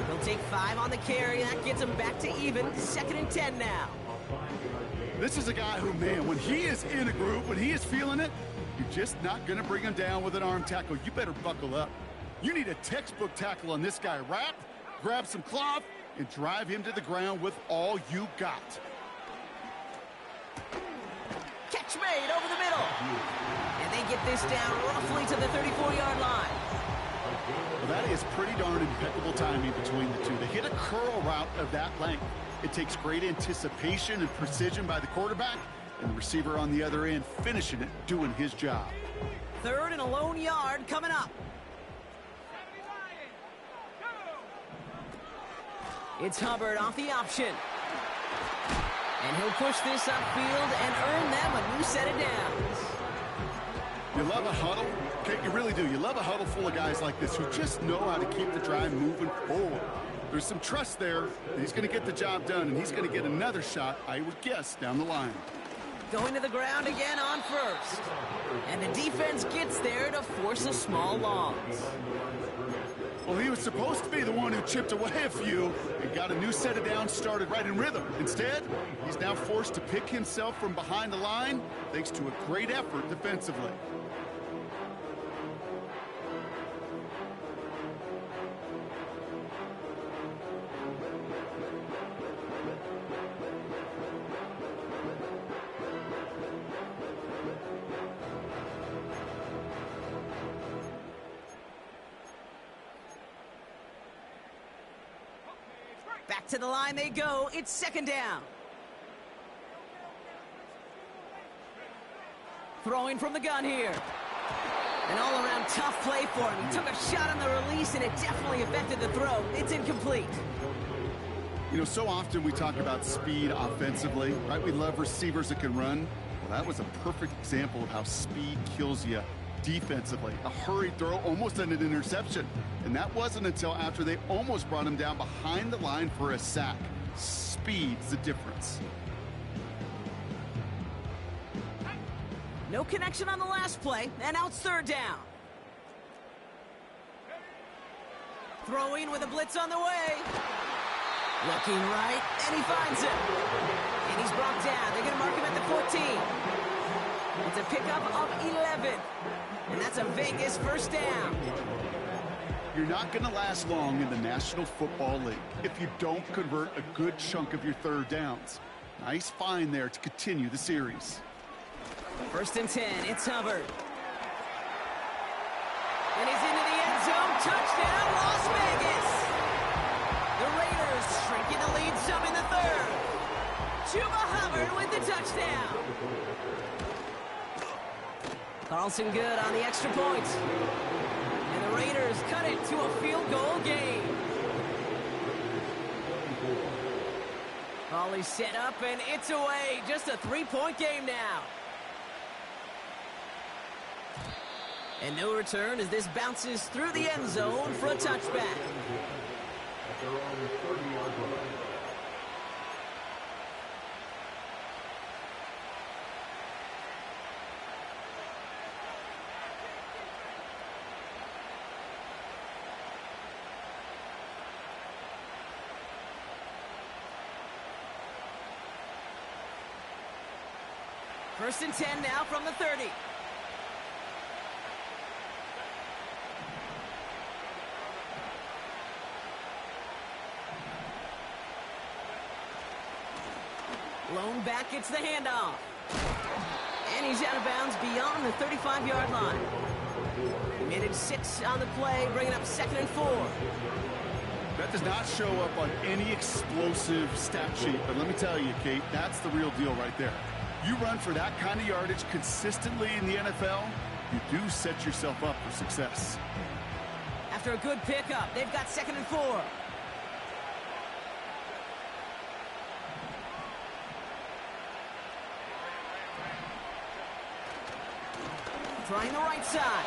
He'll take 5 on the carry. That gets him back to even. 2nd and 10 now. This is a guy who, man, when he is in a groove, when he is feeling it, you're just not going to bring him down with an arm tackle. You better buckle up. You need a textbook tackle on this guy. Wrap, grab some cloth, and drive him to the ground with all you got. Catch made over the middle. And they get this down roughly to the 34-yard line. Well, that is pretty darn impeccable timing between the two. To hit a curl route of that length, it takes great anticipation and precision by the quarterback, and the receiver on the other end finishing it, doing his job. 3rd and a lone yard coming up. It's Hubbard off the option. And he'll push this upfield and earn them a new set of downs. You love a huddle? Okay, you really do. You love a huddle full of guys like this who just know how to keep the drive moving forward. There's some trust there that he's going to get the job done, and he's going to get another shot, I would guess, down the line. Going to the ground again on first. And the defense gets there to force a small loss. Well, he was supposed to be the one who chipped away a few and got a new set of downs started right in rhythm. Instead, he's now forced to pick himself from behind the line thanks to a great effort defensively. Back to the line they go. It's second down. Throwing from the gun here. An all-around tough play for him. He took a shot on the release, and it definitely affected the throw. It's incomplete. You know, so often we talk about speed offensively, right? We love receivers that can run. Well, that was a perfect example of how speed kills you defensively. A hurried throw almost ended an interception. And that wasn't until after they almost brought him down behind the line for a sack. Speed's the difference. No connection on the last play, and now it's third down. Throwing with a blitz on the way. Looking right, and he finds him. And he's brought down. They're going to mark him at the 14. It's a pickup of 11. And that's a Vegas first down. You're not going to last long in the National Football League if you don't convert a good chunk of your third downs. Nice find there to continue the series. First and 10, it's Hubbard. And he's into the end zone. Touchdown, Las Vegas. The Raiders shrinking the lead some in the third. Chuba Hubbard with the touchdown. Carlson good on the extra point. And the Raiders cut it to a field goal game. Volley set up, and it's away. Just a three-point game now. And no return as this bounces through the end zone for a touchback. First and 10 now from the 30. Lone back gets the handoff. And he's out of bounds beyond the 35-yard line. He made it 6 on the play, bringing up 2nd and 4. That does not show up on any explosive stat sheet, but let me tell you, Kate, that's the real deal right there. You run for that kind of yardage consistently in the NFL, you do set yourself up for success. After a good pickup, they've got 2nd and 4. Trying the right side.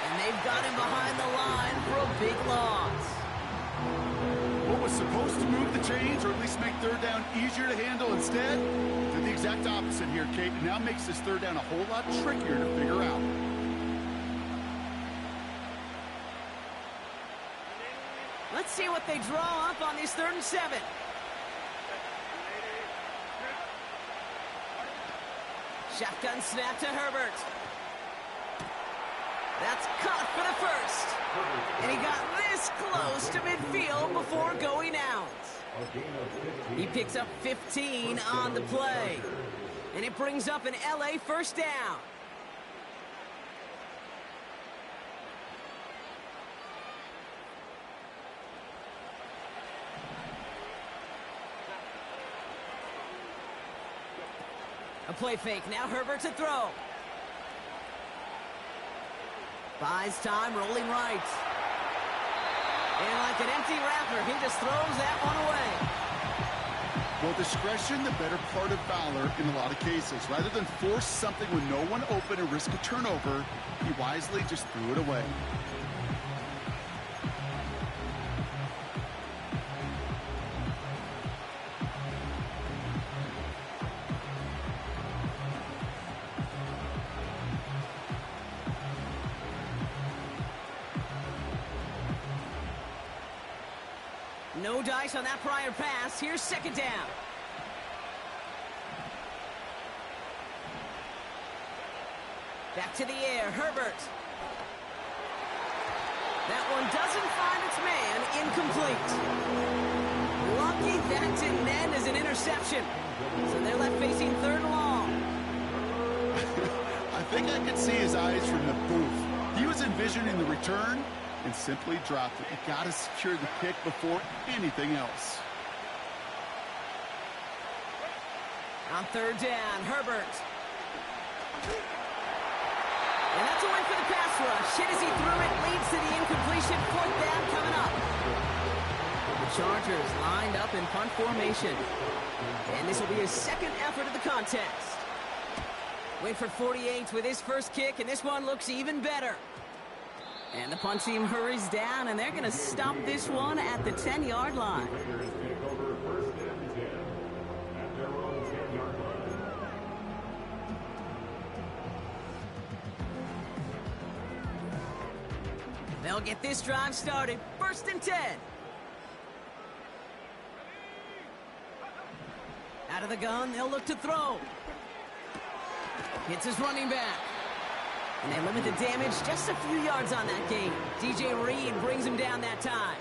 And they've got him behind the line for a big loss. What was supposed to move the chains, or at least make third down easier to handle, instead did the exact opposite here, Kate. It now makes this third down a whole lot trickier to figure out. Let's see what they draw up on this 3rd and 7. Shotgun snap to Herbert. That's caught for the first. And he got this close to midfield before going out. He picks up 15 on the play. And it brings up an LA first down. A play fake. Now Herbert to throw. Buys time, rolling right. And like an empty wrapper, he just throws that one away. Well, discretion, the better part of valor in a lot of cases. Rather than force something with no one open and risk a turnover, he wisely just threw it away. No dice on that prior pass. Here's second down. Back to the air, Herbert. That one doesn't find its man, incomplete. Lucky that didn't end as an interception. So they're left facing third and long. I think I could see his eyes from the booth. He was envisioning the return and simply dropped it. You got to secure the pick before anything else. On third down, Herbert. And that's a win for the pass rush. Hit as he threw it, leads to the incompletion. Fourth down coming up. The Chargers lined up in punt formation. And this will be his second effort of the contest. Winford 48 with his first kick, and this one looks even better. And the punt team hurries down, and they're going to stop this one at the 10-yard line. They'll get this drive started. First and 10. Out of the gun, they'll look to throw. Hits his running back. And they limit the damage just a few yards on that game. DJ Reed brings him down that time.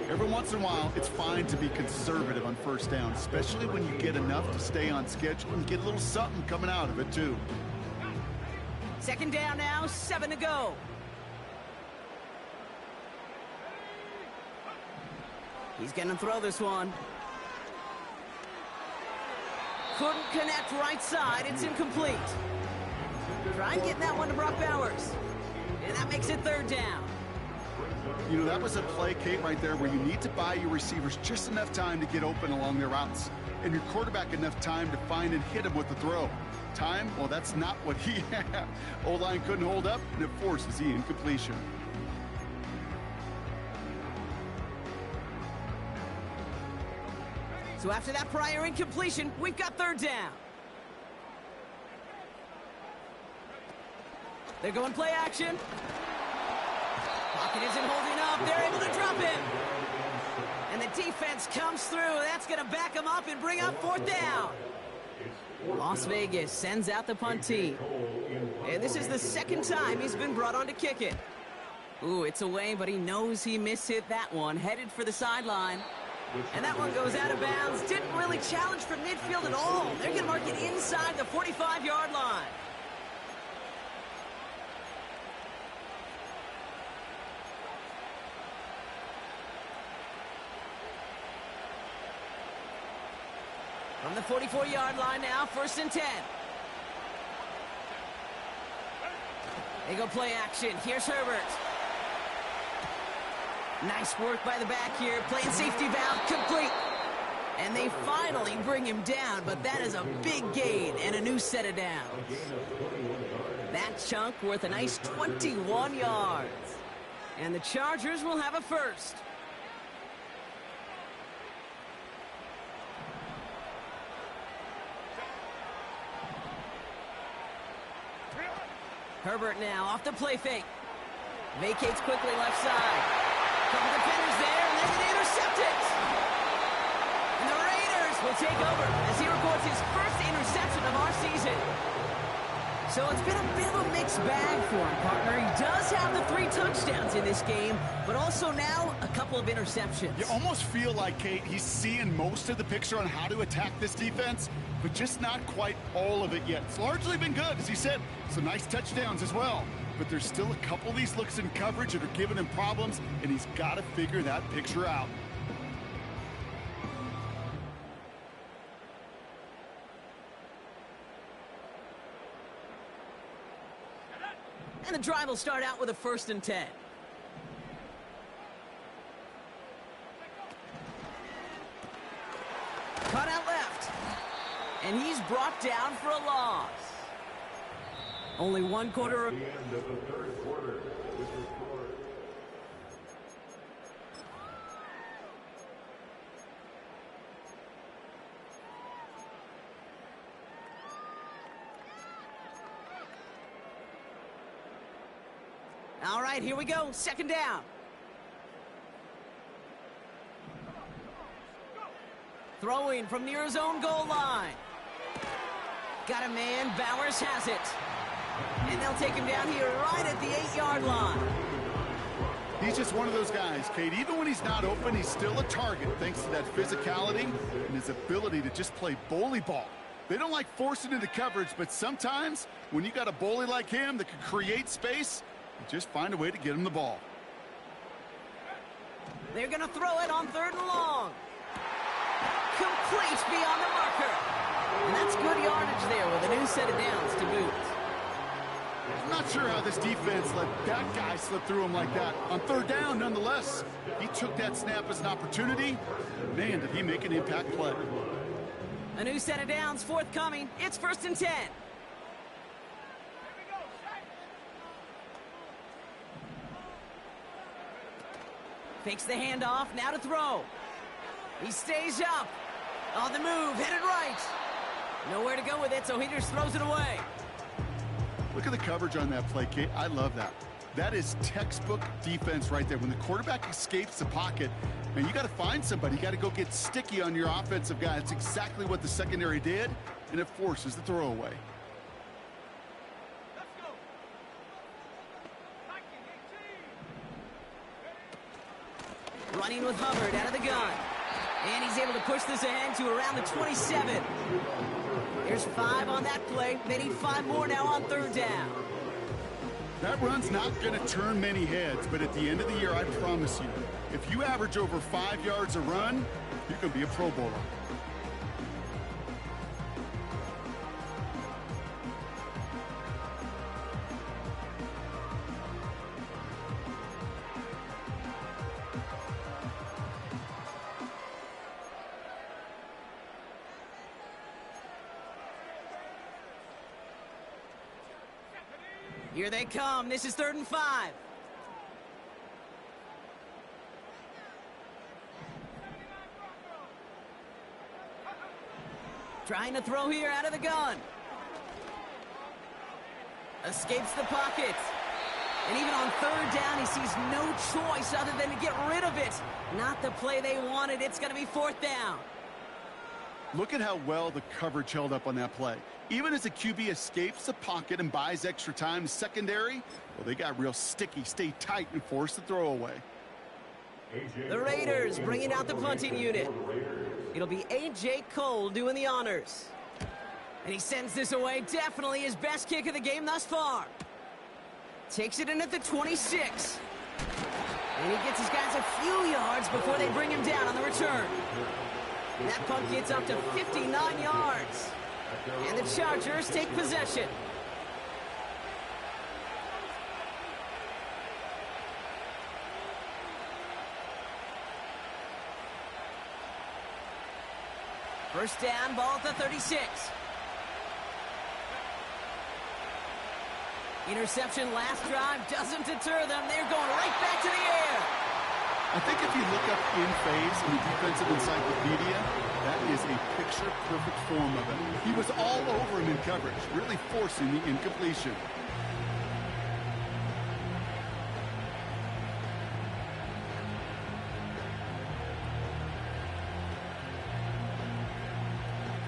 Every once in a while, it's fine to be conservative on first down, especially when you get enough to stay on schedule and get a little something coming out of it, too. Second down now, 7 to go. He's going to throw this one. Couldn't connect right side. It's incomplete. Try and get that one to Brock Bowers. And that makes it third down. You know, that was a play, Kate, right there where you need to buy your receivers just enough time to get open along their routes. And your quarterback enough time to find and hit him with the throw. Time? Well, that's not what he had. O-line couldn't hold up, and it forces the incompletion. So after that prior incompletion, we've got third down. They're going play action. Pocket isn't holding up. They're able to drop him. And the defense comes through. That's going to back him up and bring up fourth down. Las Vegas sends out the punt team. And this is the second time he's been brought on to kick it. Ooh, it's away, but he knows he mishit that one. Headed for the sideline. And that one goes out of bounds. Didn't really challenge from midfield at all. They're going to mark it inside the 45-yard line. From the 44-yard line now, first and 10. They go play action. Here's Herbert. Nice work by the back here. Playing safety valve complete. And they finally bring him down, but that is a big gain and a new set of downs. That chunk worth a nice 21 yards. And the Chargers will have a first. Herbert now off the play fake. Vacates quickly left side. Couple defenders there, and they're going to intercept it. And the Raiders will take over as he records his first interception of our season. So it's been a bit of a mixed bag for him, partner. He does have the 3 touchdowns in this game, but also now a couple of interceptions. You almost feel like, Kate, he's seeing most of the picture on how to attack this defense, but just not quite all of it yet. It's largely been good, as he said. Some nice touchdowns as well. But there's still a couple of these looks in coverage that are giving him problems, and he's got to figure that picture out. And the drive will start out with a first and 10. And he's brought down for a loss. Only one quarter. At the end of the third quarter, with the score. All right, here we go. Second down. Throwing from near his own goal line. Got a man. Bowers has it. And they'll take him down here right at the 8-yard line. He's just one of those guys, Kate. Even when he's not open, he's still a target thanks to that physicality and his ability to just play bully ball. They don't like forcing into coverage, but sometimes when you got a bully like him that can create space, you just find a way to get him the ball. They're going to throw it on 3rd and long. Complete beyond the marker. And that's good yardage there with a new set of downs to boot. I'm not sure how this defense let that guy slip through him like that. On 3rd down, nonetheless, he took that snap as an opportunity. Man, did he make an impact play. A new set of downs forthcoming. It's 1st and 10. Fakes the handoff, now to throw. He stays up. On the move, headed right. Nowhere to go with it, so he just throws it away. Look at the coverage on that play, Kate. I love that. That is textbook defense right there. When the quarterback escapes the pocket, and you got to find somebody. You got to go get sticky on your offensive guy. It's exactly what the secondary did, and it forces the throwaway. Running with Hubbard out of the gun. And he's able to push this ahead to around the 27. There's 5 on that play. They need 5 more now on 3rd down. That run's not going to turn many heads, but at the end of the year, I promise you, if you average over 5 yards a run, you can be a Pro Bowler. Here they come. This is 3rd and 5. Trying to throw here out of the gun. Escapes the pocket. And even on 3rd down, he sees no choice other than to get rid of it. Not the play they wanted. It's going to be 4th down. Look at how well the coverage held up on that play. Even as the QB escapes the pocket and buys extra time, secondary, well, they got real sticky, stay tight, and force the throwaway. The Raiders bringing out the punting unit. It'll be A.J. Cole doing the honors. And he sends this away. Definitely his best kick of the game thus far. Takes it in at the 26. And he gets his guys a few yards before they bring him down on the return. That punt gets up to 59 yards. And the Chargers take possession. First down, ball at the 36. Interception last drive doesn't deter them. They're going right back to the air. I think if you look up in phase in the defensive encyclopedia, that is a picture-perfect form of it. He was all over him in coverage, really forcing the incompletion.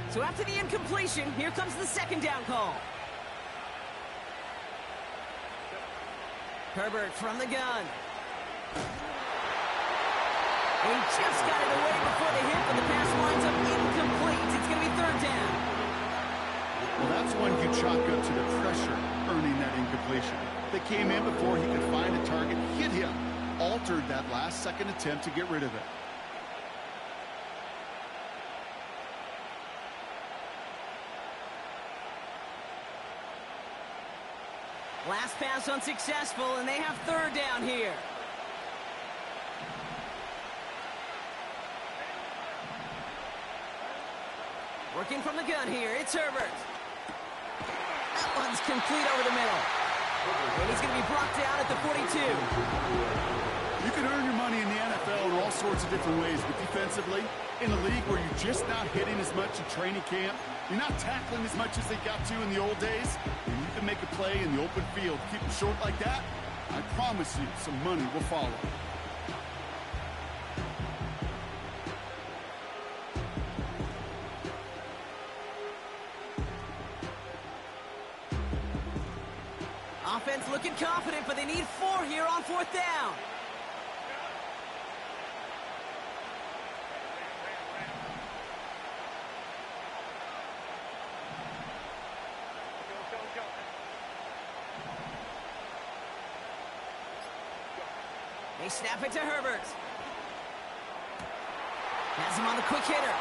So after the incompletion, here comes the 2nd down call. Herbert from the gun. He just got it away before the hit, but the pass winds up incomplete. It's going to be 3rd down. Well, that's one you chalk up to the pressure earning that incompletion. They came in before he could find a target, hit him, altered that last-second attempt to get rid of it. Last pass unsuccessful, and they have 3rd down here. Working from the gun here, it's Herbert. That one's complete over the middle. And he's going to be brought down at the 42. You can earn your money in the NFL in all sorts of different ways, but defensively, in a league where you're just not hitting as much in training camp, you're not tackling as much as they got to in the old days, and you can make a play in the open field. Keep it short like that, I promise you some money will follow. Offense looking confident, but they need 4 here on 4th down. They snap it to Herbert. Has him on the quick hitter.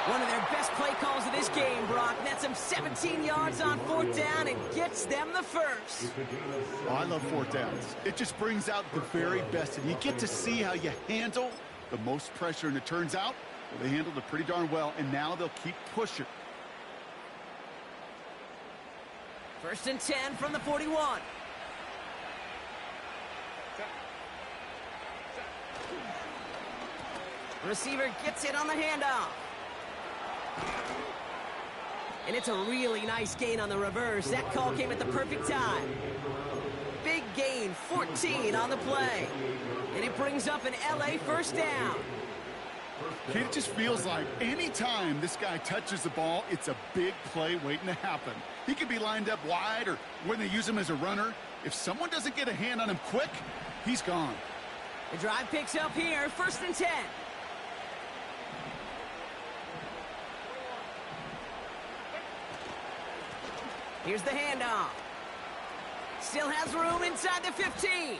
One of their best play calls of this game, Brock. Nets them 17 yards on 4th down and gets them the first. Oh, I love 4th downs. It just brings out the very best, and you get to see how you handle the most pressure, and it turns out well, they handled it pretty darn well, and now they'll keep pushing. 1st and 10 from the 41. Receiver gets it on the handoff. And it's a really nice gain on the reverse. That call came at the perfect time. Big gain, 14 on the play. And it brings up an LA 1st down. Kid, it just feels like any time this guy touches the ball, it's a big play waiting to happen. He could be lined up wide or when they use him as a runner. If someone doesn't get a hand on him quick, he's gone. The drive picks up here, 1st and 10. Here's the handoff. Still has room inside the 15.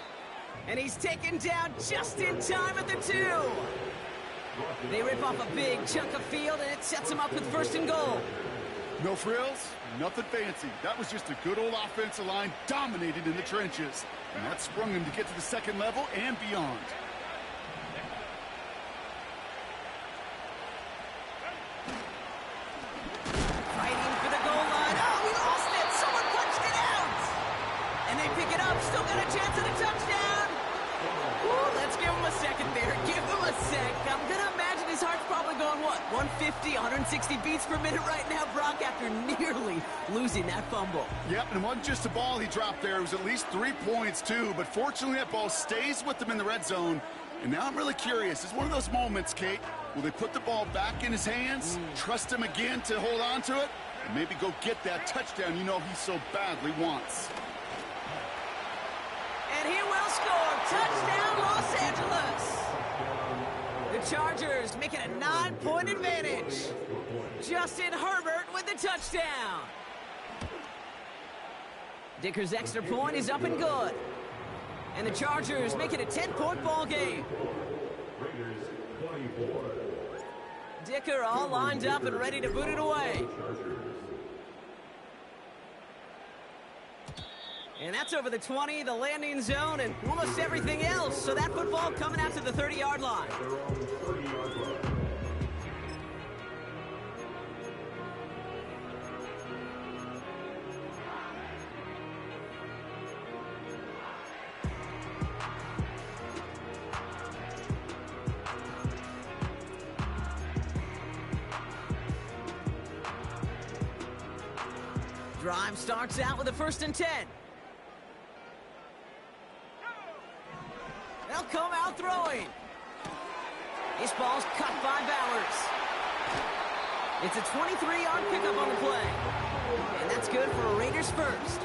And he's taken down just in time at the 2. They rip off a big chunk of field, and it sets him up with 1st and goal. No frills, nothing fancy. That was just a good old offensive line dominated in the trenches. And that sprung him to get to the 2nd level and beyond. Fighting for the goal line. Oh, we lost it. Someone punched it out. And they pick it up. Still got a chance at a touchdown. Ooh, let's give him a second there. Give him a sec. I'm going to imagine his heart's probably going, what, 150, 160 beats per minute right now, Brock, after nearly losing that fumble. Yep, and it wasn't just a ball he dropped there. It was at least 3 points, too. But fortunately, that ball stays with him in the red zone. And now I'm really curious. It's one of those moments, Kate. Will they put the ball back in his hands, trust him again to hold on to it, and maybe go get that touchdown you know he so badly wants? And he will score. Touchdown, Los Angeles. The Chargers make it a 9-point advantage. Justin Herbert with the touchdown. Dicker's extra point is up and good. And the Chargers make it a 10-point ball game. Raiders 24. Dicker all lined up and ready to boot it away. And that's over the 20, the landing zone, and almost everything else. So that football coming out to the 30-yard line. They're on the 30-yard line. Drive starts out with a 1st and 10. They'll come out throwing. This ball's cut by Bowers. It's a 23-yard pickup on the play. And that's good for a Raiders first.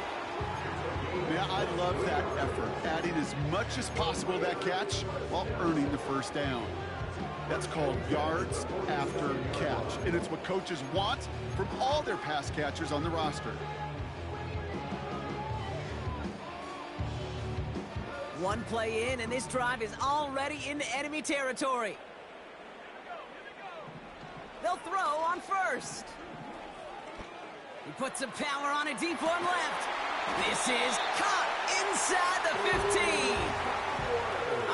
Yeah, I love that effort, adding as much as possible to that catch while earning the 1st down. That's called yards after catch, and it's what coaches want from all their pass catchers on the roster. One play in, and this drive is already into enemy territory. They'll throw on 1st. He puts some power on a deep one left. This is caught inside the 15.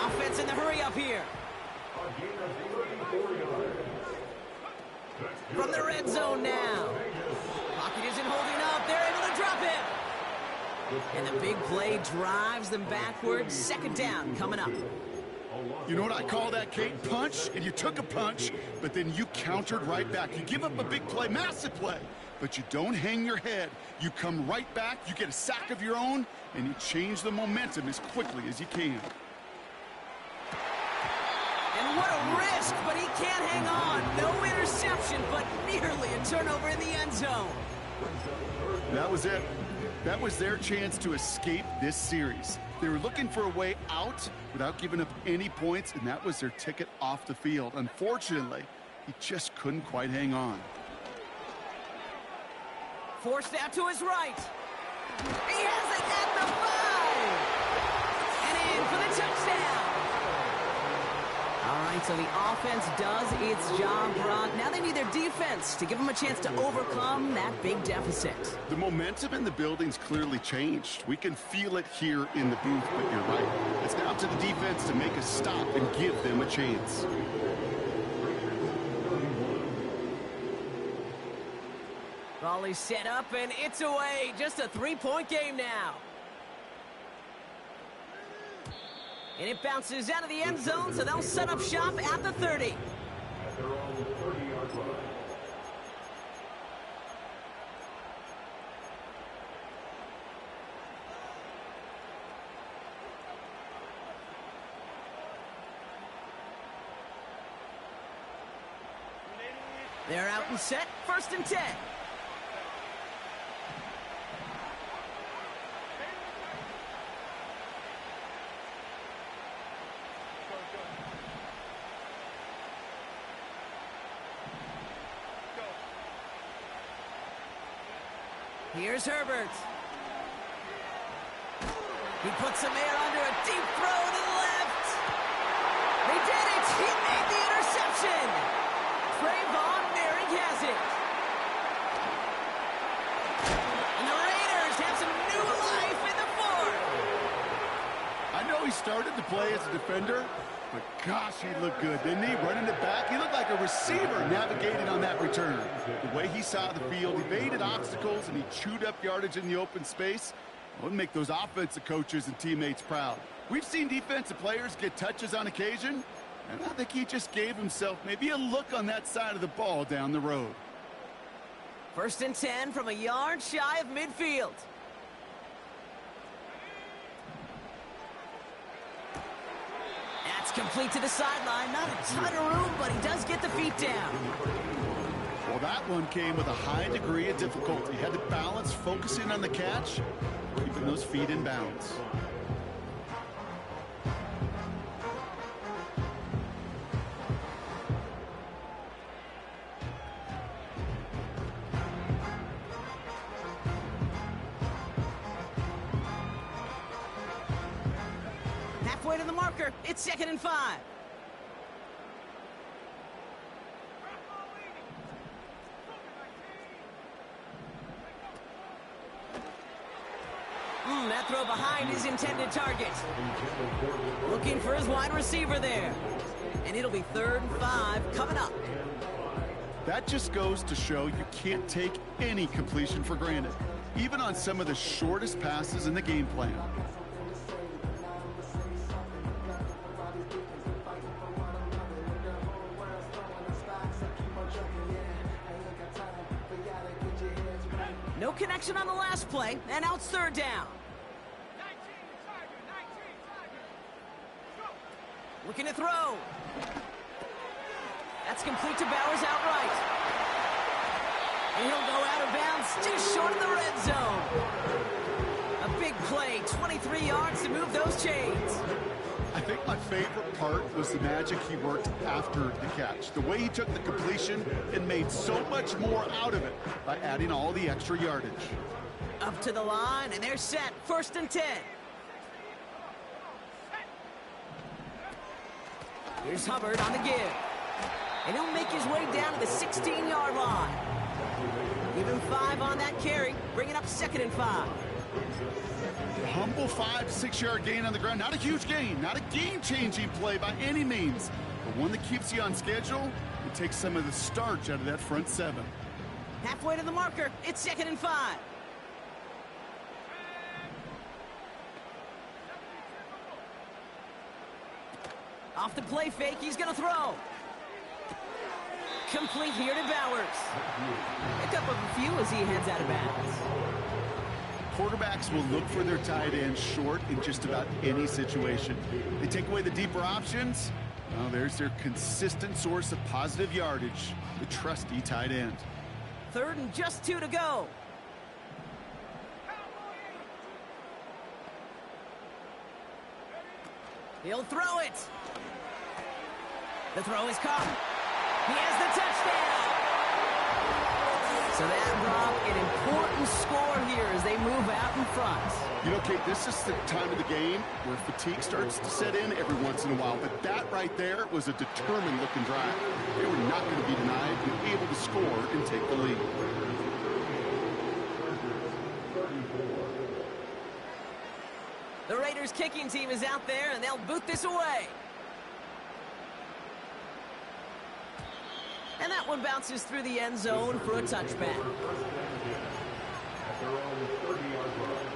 Offense in the hurry up here. A gain of 34 yards. From the red zone now. Pocket isn't holding up. They're able to drop him. And the big play drives them backwards. Second down coming up. You know what I call that, Kate? Punch, and you took a punch, but then you countered right back. You give up a big play, massive play, but you don't hang your head. You come right back, you get a sack of your own, and you change the momentum as quickly as you can. And what a risk, but he can't hang on. No interception, but nearly a turnover in the end zone. That was it. That was their chance to escape this series. They were looking for a way out without giving up any points, and that was their ticket off the field. Unfortunately, he just couldn't quite hang on. Forced out to his right. He has it at the 5. And in for the touchdown. All right, so the offense does its job, Brock. Now they need their defense to give them a chance to overcome that big deficit. The momentum in the building's clearly changed. We can feel it here in the booth, but you're right. It's now up to the defense to make a stop and give them a chance. Ball is set up, and it's away. Just a 3-point game now. And it bounces out of the end zone, so they'll set up shop at the 30. At their own 30-yard line. They're out and set. 1st and 10. Here's Herbert. He puts some air under a deep throw to the left. They did it. He made the interception. Trayvon Merrick has it. And the Raiders have some new life in the 4th. I know he started to play as a defender, but gosh, he looked good, didn't he? Running it back, he looked like a receiver navigating on that return. The way he saw the field, evaded obstacles, and he chewed up yardage in the open space. It would make those offensive coaches and teammates proud. We've seen defensive players get touches on occasion, and I think he just gave himself maybe a look on that side of the ball down the road. 1st and 10 from a yard shy of midfield. That's complete to the sideline. Not a ton of room, but he does get the feet down. Well, that one came with a high degree of difficulty. Had to balance, focusing on the catch, keeping those feet in bounds. Halfway to the marker. It's 2nd and 5. That throw behind his intended target. Looking for his wide receiver there. And it'll be 3rd and 5 coming up. That just goes to show you can't take any completion for granted, even on some of the shortest passes in the game plan. No connection on the last play, and now it's 3rd down. Looking to throw. That's complete to Bowers outright. And he'll go out of bounds just short of the red zone. A big play, 23 yards to move those chains. I think my favorite part was the magic he worked after the catch. The way he took the completion and made so much more out of it by adding all the extra yardage. Up to the line, and they're set. 1st and 10. Here's Hubbard on the give. And he'll make his way down to the 16-yard line. Give him 5 on that carry. Bring it up 2nd and 5. A humble 5-6-yard gain on the ground. Not a huge gain, not a game-changing play by any means, but one that keeps you on schedule and take some of the starch out of that front seven. Halfway to the marker. It's 2nd and 5. Off the play fake, he's going to throw. Complete here to Bowers. Pick up a few as he heads out of bounds. Quarterbacks will look for their tight end short in just about any situation. They take away the deeper options. Well, there's their consistent source of positive yardage, the trusty tight end. 3rd and just 2 to go. He'll throw it. The throw is caught. He has the touchdown. So that brought an important score here as they move out in front. You know, Kate, this is the time of the game where fatigue starts to set in every once in a while. But that right there was a determined-looking drive. They were not going to be denied and able to score and take the lead. The Raiders kicking team is out there, and they'll boot this away. And that one bounces through the end zone for a touchback. At their own 30-yard line.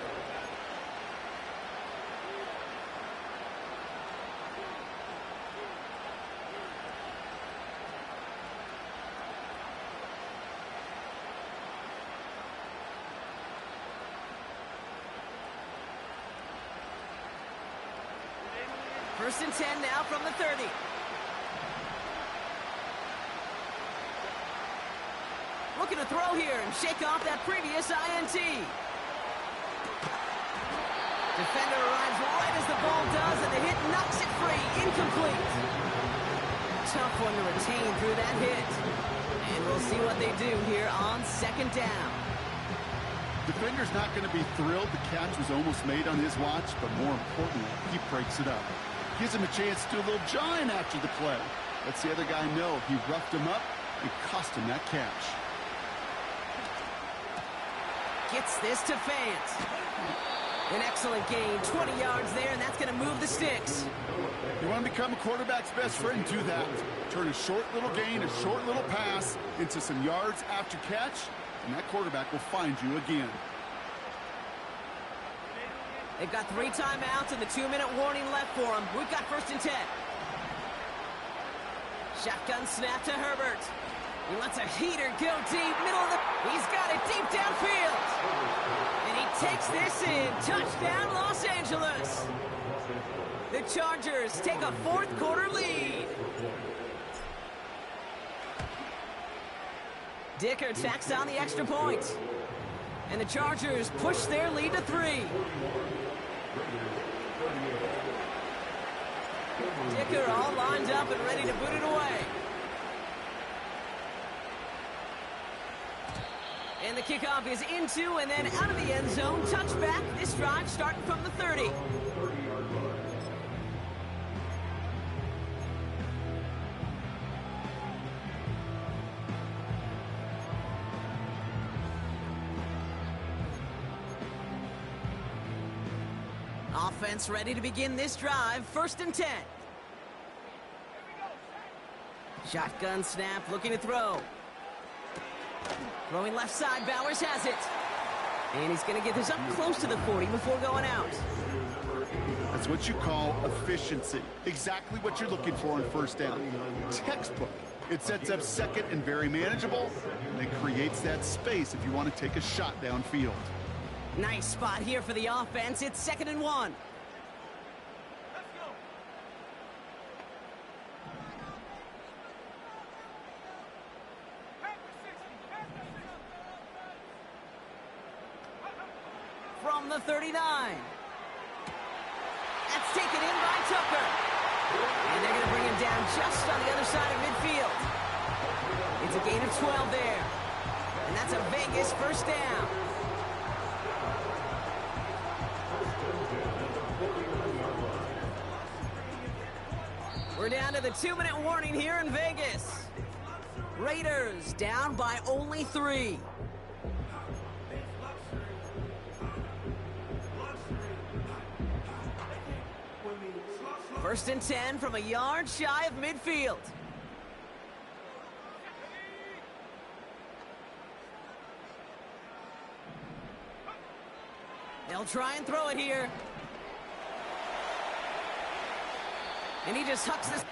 First and 10 now from the 30. Looking to throw here and shake off that previous INT. Defender arrives right as the ball does, and the hit knocks it free. Incomplete. Tough one to retain through that hit. And we'll see what they do here on 2nd down. Defender's not going to be thrilled the catch was almost made on his watch, but more importantly, he breaks it up. Gives him a chance to do a little jawing after the play. Lets the other guy know he roughed him up and cost him that catch. Gets this to Fant. An excellent gain, 20 yards there, and that's going to move the sticks. You want to become a quarterback's best friend, do that. Turn a short little gain, a short little pass into some yards after catch, and that quarterback will find you again. They've got 3 timeouts and the 2-minute warning left for them. We've got 1st and 10. Shotgun snap to Herbert. He lets a heater go deep, middle of the... He's got it deep downfield. And he takes this in. Touchdown, Los Angeles. The Chargers take a 4th quarter lead. Dicker tacks on the extra point. And the Chargers push their lead to 3. Dicker all lined up and ready to boot it away. And the kickoff is into and then out of the end zone. Touchback. This drive starting from the 30. Offense ready to begin this drive. 1st and 10. Shotgun snap, looking to throw. Throwing left side, Bowers has it. And he's going to get this up close to the 40 before going out. That's what you call efficiency. Exactly what you're looking for on 1st down. Textbook. It sets up 2nd and very manageable, and it creates that space if you want to take a shot downfield. Nice spot here for the offense. It's 2nd and 1. From the 39. That's taken in by Tucker. And they're going to bring him down just on the other side of midfield. It's a gain of 12 there. And that's a Vegas 1st down. We're down to the 2-minute warning here in Vegas. Raiders down by only 3. First and 10 from a yard shy of midfield. They'll try and throw it here. And he just hucks this.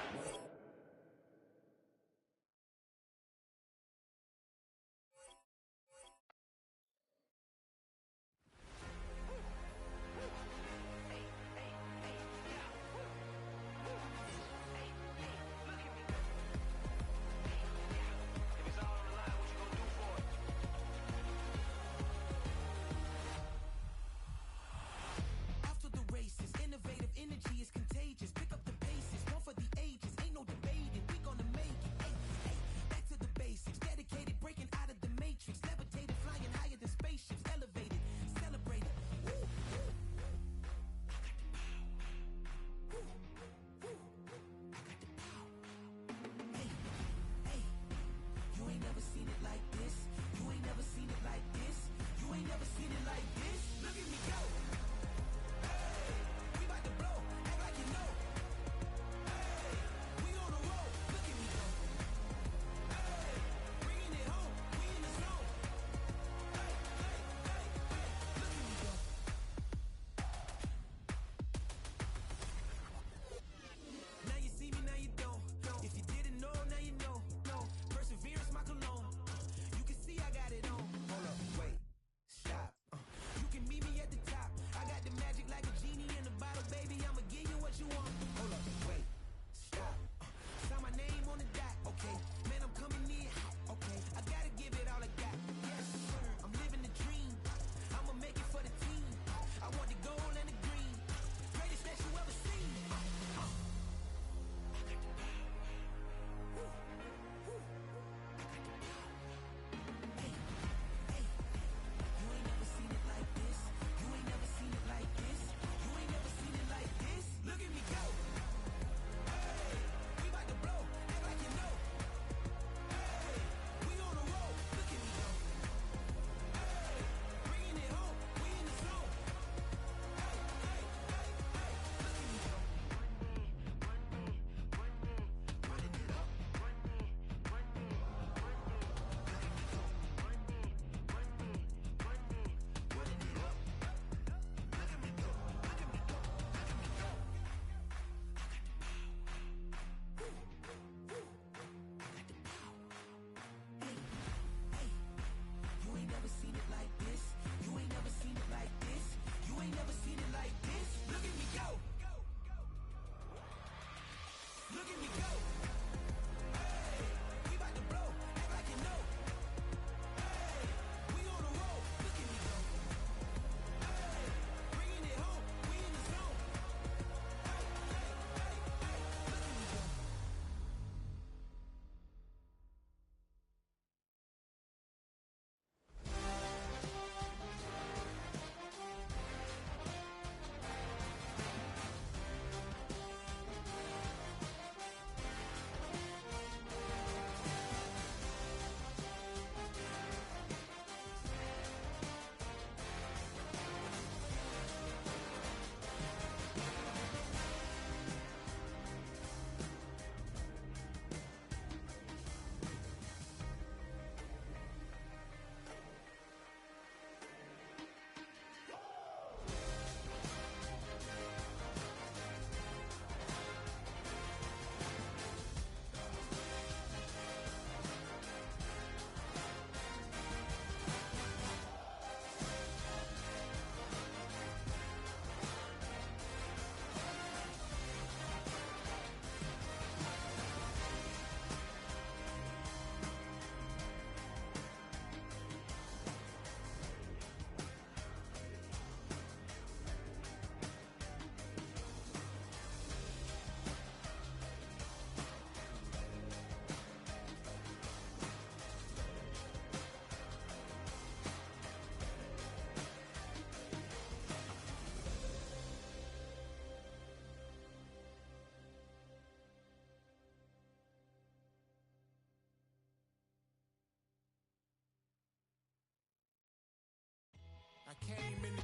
Came in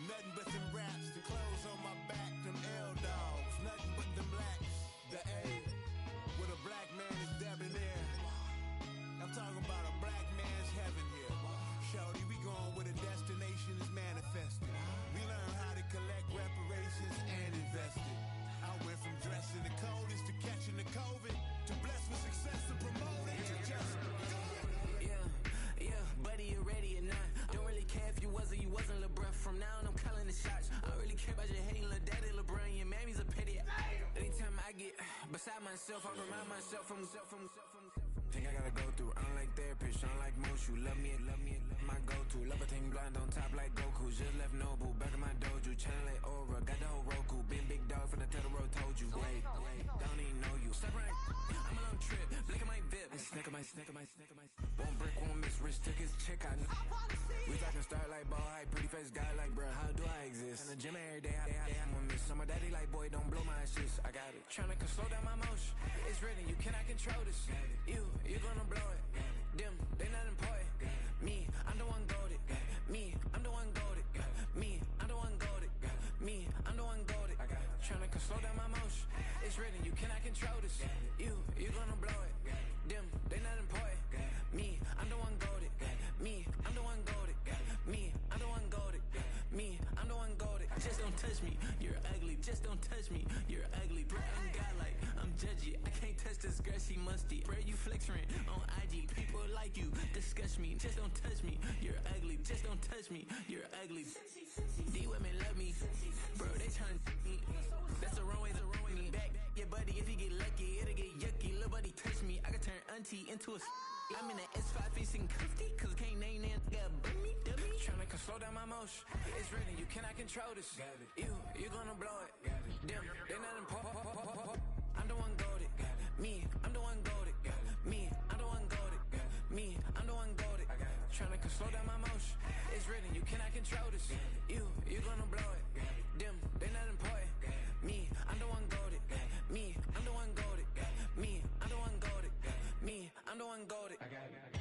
nothing but them raps, the clothes on my back, them L-dogs, nothing but them blacks, the A, with a black man is debonair. I'm talking about a black man's heaven here. Shorty, we going where the destination is manifested. myself, I remind myself from. Think I gotta go through. I don't like therapists, I don't like most. You love me, my go-to. Love a thing blind on top like Goku. Just left Noble, back in my dojo. Channel like Aura, got the whole Roku. Been big dog from the Tether Road, told you. Wait, don't even know you. Step right, I'm a long trip. Blick at my VIP. And snack at my. One brick, one miss. Rich took his check, I know. We talking start like ball high, pretty face guy like, bruh, how do I exist? In the gym every day, I'm a miss. I'm a daddy like, boy, don't blow my assist. I got it. Tryna slow down my motion. It's written, you cannot control this. You gonna blow it. Them, they not important. Me, I'm the one goated. Me, I'm the one goated. Me, I'm the one goated. Me, I'm the one goated. Tryna slow down my motion. It's written, you cannot control this. You gonna blow it. Them, they not important. Me, I'm the one goated. Me, I'm the one goated. Me, I'm the one goated. Me, I'm the one goated. Just don't touch me, you're ugly. Just don't touch me, you're ugly. Bro, I'm godlike, I'm judgy. I can't touch this girl, she musty. Bro, you flexing on IG. People like you disgust me. Just don't touch me, you're ugly. Just don't touch me, you're ugly. These women love me, bro, they tryna me. That's the wrong way, back your buddy. If you get lucky, it'll get yucky. Little buddy touch me, I can turn auntie into a. I'm in the S5 facing comfy, cause can't name that got me, dummy. Tryna slow down my motion. It's written, you cannot control this. You gonna blow it. Them, they not important. I'm the one goated. Me, I'm the one goated. Me, I'm the one goated. Me, I'm the one goated. Tryna slow down my motion. It's written, you cannot control this. You gonna blow it. Them, they not important. Me, I'm the one goated. Me, I'm the one goated. Me, I'm the one goated. Me, I'm the one goated. I got it.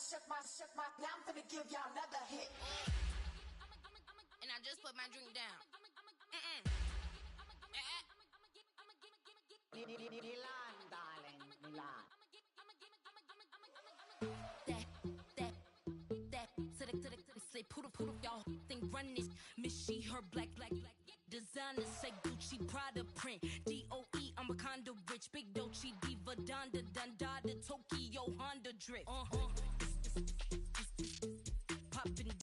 Shook my, now I'm gonna give y'all another hit. And I just put my drink down. Milan, darling, Milan. That, to the, say poodle, y'all think run this. Miss she, her black, designers say Gucci, Prada print. DOE, I'm a condo rich. Big Dolce, Diva, Donda, Dundada, Tokyo, Honda drip.